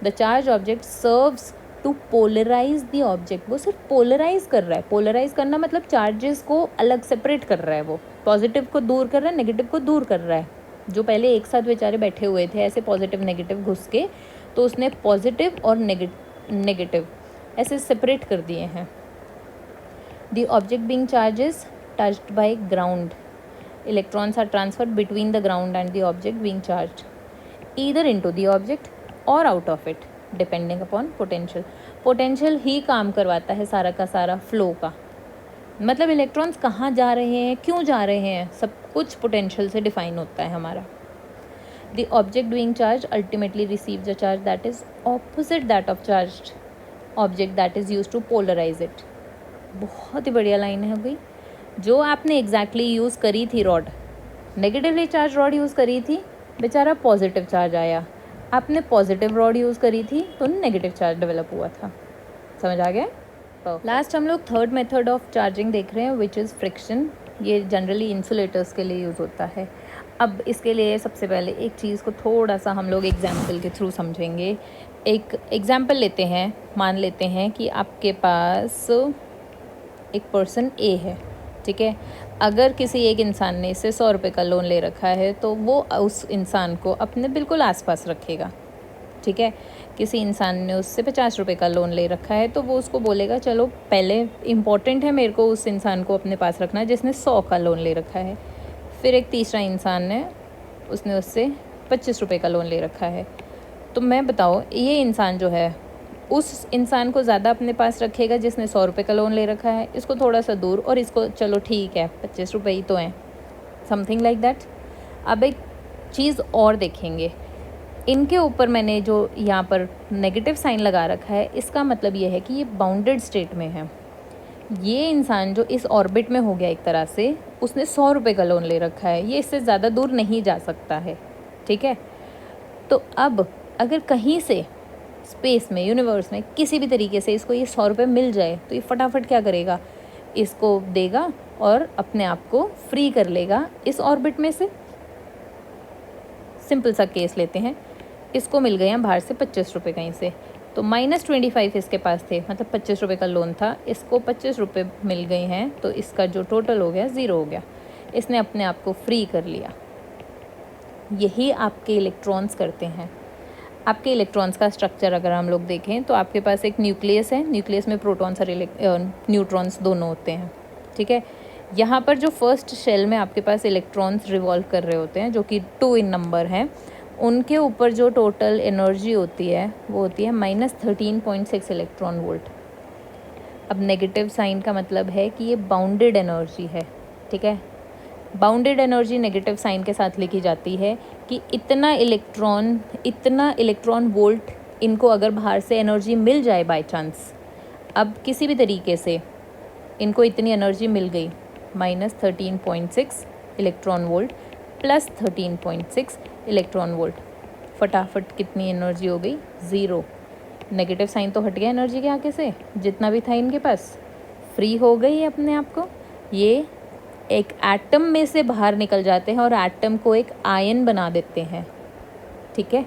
The charge object serves to polarize the object. वो सिर्फ पोलराइज कर रहा है। पोलराइज करना मतलब चार्जेस को अलग सेपरेट कर रहा है, वो पॉजिटिव को दूर कर रहा है, नेगेटिव को दूर कर रहा है। जो पहले एक साथ बेचारे बैठे हुए थे ऐसे पॉजिटिव नेगेटिव घुस के, तो उसने पॉजिटिव और नेगेटिव ऐसे सेपरेट कर दिए हैं। The object being charges touched by ground, electrons are transferred between the ground and the object being charged either into the object और out of it depending upon potential. Potential ही काम करवाता है सारा का सारा फ्लो का, मतलब इलेक्ट्रॉन्स कहाँ जा रहे हैं, क्यों जा रहे हैं, सब कुछ पोटेंशियल से डिफाइन होता है हमारा। The object being charge ultimately receives a charge that is opposite that of charged object that is used to polarize it. बहुत ही बढ़िया लाइन है भाई। जो आपने एग्जैक्टली यूज़ करी थी rod, negatively charge rod use करी थी, बेचारा पॉजिटिव चार्ज आया। आपने पॉजिटिव रॉड यूज़ करी थी तो नेगेटिव चार्ज डेवलप हुआ था। समझ आ गया? लास्ट हम लोग थर्ड मेथड ऑफ चार्जिंग देख रहे हैं विच इज़ फ्रिक्शन। ये जनरली इंसुलेटर्स के लिए यूज़ होता है। अब इसके लिए सबसे पहले एक चीज़ को थोड़ा सा हम लोग एग्जाम्पल के थ्रू समझेंगे। एक एग्जाम्पल लेते हैं, मान लेते हैं कि आपके पास एक पर्सन ए है, ठीक है। अगर किसी एक इंसान ने इससे 100 रुपये का लोन ले रखा है तो वो उस इंसान को अपने बिल्कुल आसपास रखेगा, ठीक है। किसी इंसान ने उससे 50 रुपये का लोन ले रखा है तो वो उसको बोलेगा चलो पहले इम्पॉर्टेंट है मेरे को उस इंसान को अपने पास रखना है जिसने 100 का लोन ले रखा है। फिर एक तीसरा इंसान है, उसने उससे 25 रुपये का लोन ले रखा है। तो मैं बताओ ये इंसान जो है उस इंसान को ज़्यादा अपने पास रखेगा जिसने 100 रुपये का लोन ले रखा है, इसको थोड़ा सा दूर, और इसको चलो ठीक है 25 रुपये ही तो हैं, समथिंग लाइक दैट। अब एक चीज़ और देखेंगे, इनके ऊपर मैंने जो यहाँ पर नेगेटिव साइन लगा रखा है इसका मतलब ये है कि ये बाउंडेड स्टेट में है। ये इंसान जो इस ऑर्बिट में हो गया एक तरह से, उसने 100 रुपये का लोन ले रखा है, ये इससे ज़्यादा दूर नहीं जा सकता है, ठीक है। तो अब अगर कहीं से स्पेस में, यूनिवर्स में किसी भी तरीके से इसको ये 100 रुपये मिल जाए तो ये फटाफट क्या करेगा, इसको देगा और अपने आप को फ्री कर लेगा इस ऑर्बिट में से। सिंपल सा केस लेते हैं, इसको मिल गए हैं बाहर से 25 रुपये कहीं से, तो -25 इसके पास थे, मतलब 25 रुपये का लोन था, इसको 25 रुपये मिल गए हैं, तो इसका जो टोटल हो गया 0 हो गया। इसने अपने आप को फ्री कर लिया। यही आपके इलेक्ट्रॉन्स करते हैं। आपके इलेक्ट्रॉन्स का स्ट्रक्चर अगर हम लोग देखें तो आपके पास एक न्यूक्लियस है, न्यूक्लियस में प्रोटॉन्स और न्यूट्रॉन्स दोनों होते हैं, ठीक है। यहाँ पर जो फर्स्ट शेल में आपके पास इलेक्ट्रॉन्स रिवॉल्व कर रहे होते हैं, जो कि 2 इन नंबर हैं, उनके ऊपर जो टोटल एनर्जी होती है वो होती है -13.6 इलेक्ट्रॉन वोल्ट। अब नेगेटिव साइन का मतलब है कि ये बाउंडेड एनर्जी है, ठीक है। बाउंडेड एनर्जी नेगेटिव साइन के साथ लिखी जाती है कि इतना इलेक्ट्रॉन वोल्ट इनको अगर बाहर से एनर्जी मिल जाए बाय चांस, अब किसी भी तरीके से इनको इतनी एनर्जी मिल गई, -13.6 electron volt plus 13.6 electron volt, फटाफट कितनी एनर्जी हो गई? 0। नेगेटिव साइन तो हट गया एनर्जी के आगे से, जितना भी था इनके पास फ्री हो गई अपने आप को। ये एक एटम में से बाहर निकल जाते हैं और एटम को एक आयन बना देते हैं, ठीक है।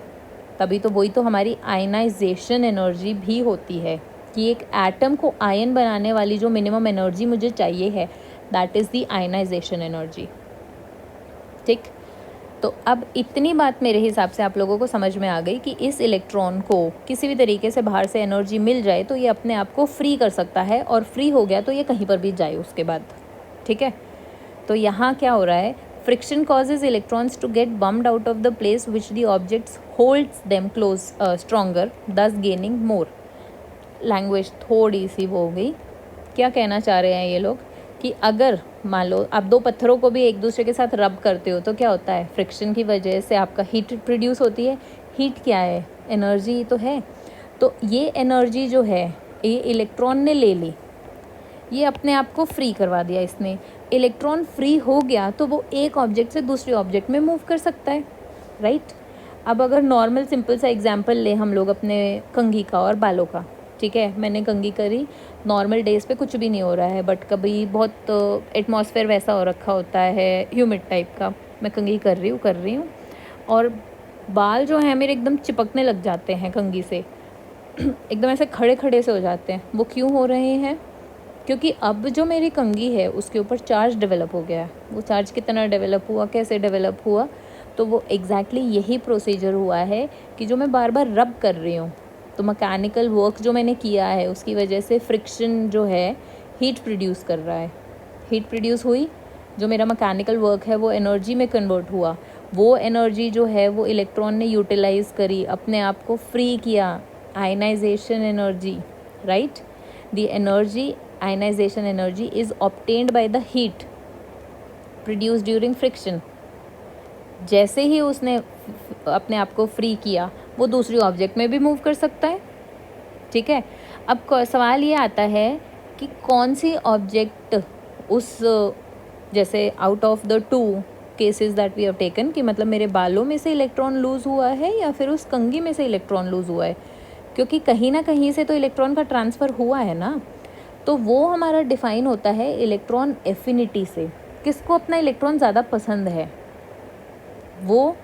तभी तो वही तो हमारी आयनाइजेशन एनर्जी भी होती है कि एक एटम को आयन बनाने वाली जो मिनिमम एनर्जी मुझे चाहिए है, that is the ionization energy, ठीक। तो अब इतनी बात मेरे हिसाब से आप लोगों को समझ में आ गई कि इस इलेक्ट्रॉन को किसी भी तरीके से बाहर से एनर्जी मिल जाए तो ये अपने आप को फ्री कर सकता है, और फ्री हो गया तो ये कहीं पर भी जाए उसके बाद, ठीक है। तो यहाँ क्या हो रहा है? Friction causes electrons to get bumped out of the place which the objects holds them close stronger, thus gaining more. Language थोड़ी सी वो हो गई। क्या कहना चाह रहे हैं ये लोग कि अगर मान लो आप दो पत्थरों को भी एक दूसरे के साथ रब करते हो तो क्या होता है? फ्रिक्शन की वजह से आपका हीट प्रोड्यूस होती है। हीट क्या है? एनर्जी तो है। तो ये एनर्जी जो है ये इलेक्ट्रॉन ने ले ली, ये अपने आप को फ्री करवा दिया इसने। इलेक्ट्रॉन फ्री हो गया तो वो एक ऑब्जेक्ट से दूसरे ऑब्जेक्ट में मूव कर सकता है, राइट। अब अगर नॉर्मल सिंपल सा एग्जांपल ले हम लोग अपने कंघी का और बालों का, ठीक है। मैंने कंघी करी, नॉर्मल डेज पे कुछ भी नहीं हो रहा है, बट कभी बहुत एटमॉस्फेयर वैसा हो रखा होता है ह्यूमिड टाइप का, मैं कंघी कर रही हूँ और बाल जो हैं मेरे एकदम चिपकने लग जाते हैं कंघी से एकदम ऐसे खड़े खड़े से हो जाते हैं। वो क्यों हो रहे हैं? क्योंकि अब जो मेरी कंघी है उसके ऊपर चार्ज डेवलप हो गया है। वो चार्ज कितना डेवलप हुआ, कैसे डेवलप हुआ? तो वो एग्जैक्टली यही प्रोसीजर हुआ है कि जो मैं बार बार रब कर रही हूँ, तो मैकेनिकल वर्क जो मैंने किया है उसकी वजह से फ्रिक्शन जो है हीट प्रोड्यूस कर रहा है। हीट प्रोड्यूस हुई, जो मेरा मैकेनिकल वर्क है वो एनर्जी में कन्वर्ट हुआ। वो एनर्जी जो है वो इलेक्ट्रॉन ने यूटिलाइज करी, अपने आप को फ्री किया। Ionization energy, right. The energy, ionization energy is obtained by the heat produce during friction. जैसे ही उसने अपने आप को फ्री किया वो दूसरी ऑब्जेक्ट में भी मूव कर सकता है, ठीक है। अब सवाल ये आता है कि कौन सी ऑब्जेक्ट उस, जैसे out of the 2 cases that we have taken, कि मतलब मेरे बालों में से इलेक्ट्रॉन लूज़ हुआ है या फिर उस कंघी में से इलेक्ट्रॉन लूज़ हुआ है, क्योंकि कहीं ना कहीं से तो इलेक्ट्रॉन का ट्रांसफ़र हुआ है ना। तो वो हमारा डिफ़ाइन होता है इलेक्ट्रॉन एफिनिटी से। किसको अपना इलेक्ट्रॉन ज़्यादा पसंद है वो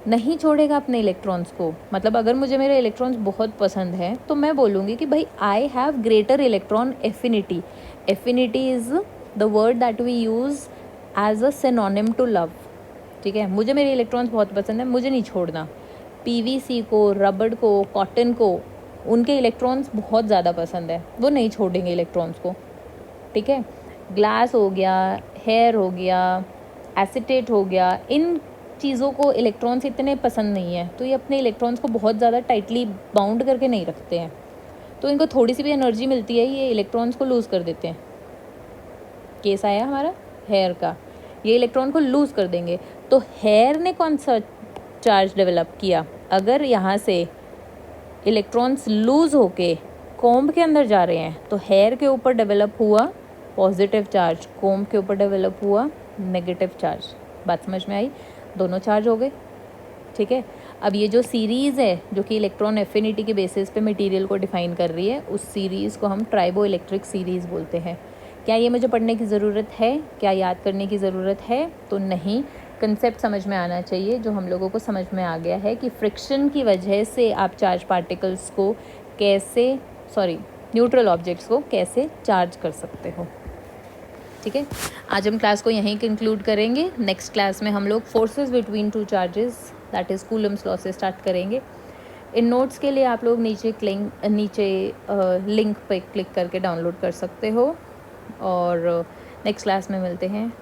नहीं छोड़ेगा अपने इलेक्ट्रॉन्स को। मतलब अगर मुझे मेरे इलेक्ट्रॉन्स बहुत पसंद है तो मैं बोलूँगी कि भाई I have greater electron affinity. Affinity is the word that we use as a synonym to love, ठीक है। मुझे मेरे इलेक्ट्रॉन्स बहुत पसंद है, मुझे नहीं छोड़ना। पीवीसी को, रबड़ को, कॉटन को, उनके इलेक्ट्रॉन्स बहुत ज़्यादा पसंद है, वो नहीं छोड़ेंगे इलेक्ट्रॉन्स को, ठीक है। ग्लास हो गया, हेयर हो गया, एसीटेट हो गया, इन चीज़ों को इलेक्ट्रॉन्स इतने पसंद नहीं है, तो ये अपने इलेक्ट्रॉन्स को बहुत ज़्यादा टाइटली बाउंड करके नहीं रखते हैं। तो इनको थोड़ी सी भी एनर्जी मिलती है ये इलेक्ट्रॉन्स को लूज़ कर देते हैं। केस आया हमारा हेयर का, ये इलेक्ट्रॉन को लूज़ कर देंगे। तो हेयर ने कौन सा चार्ज डेवलप किया? अगर यहाँ से इलेक्ट्रॉन्स लूज़ होके कॉम्ब के अंदर जा रहे हैं तो हेयर के ऊपर डेवलप हुआ पॉजिटिव चार्ज, कॉम्ब के ऊपर डेवलप हुआ नेगेटिव चार्ज। बात समझ में आई? दोनों चार्ज हो गए, ठीक है। अब ये जो सीरीज़ है जो कि इलेक्ट्रॉन एफिनिटी के बेसिस पे मटेरियल को डिफ़ाइन कर रही है, उस सीरीज़ को हम ट्राइबो इलेक्ट्रिक सीरीज़ बोलते हैं। क्या ये मुझे पढ़ने की ज़रूरत है? क्या याद करने की ज़रूरत है? तो नहीं, कंसेप्ट समझ में आना चाहिए। जो हम लोगों को समझ में आ गया है कि फ्रिक्शन की वजह से आप चार्ज पार्टिकल्स को कैसे न्यूट्रल ऑब्जेक्ट्स को कैसे चार्ज कर सकते हो। ठीक है, आज हम क्लास को यहीं कंक्लूड करेंगे। नेक्स्ट क्लास में हम लोग forces between two charges that is Coulomb's law से स्टार्ट करेंगे। इन नोट्स के लिए आप लोग नीचे लिंक पे क्लिक करके डाउनलोड कर सकते हो और नेक्स्ट क्लास में मिलते हैं।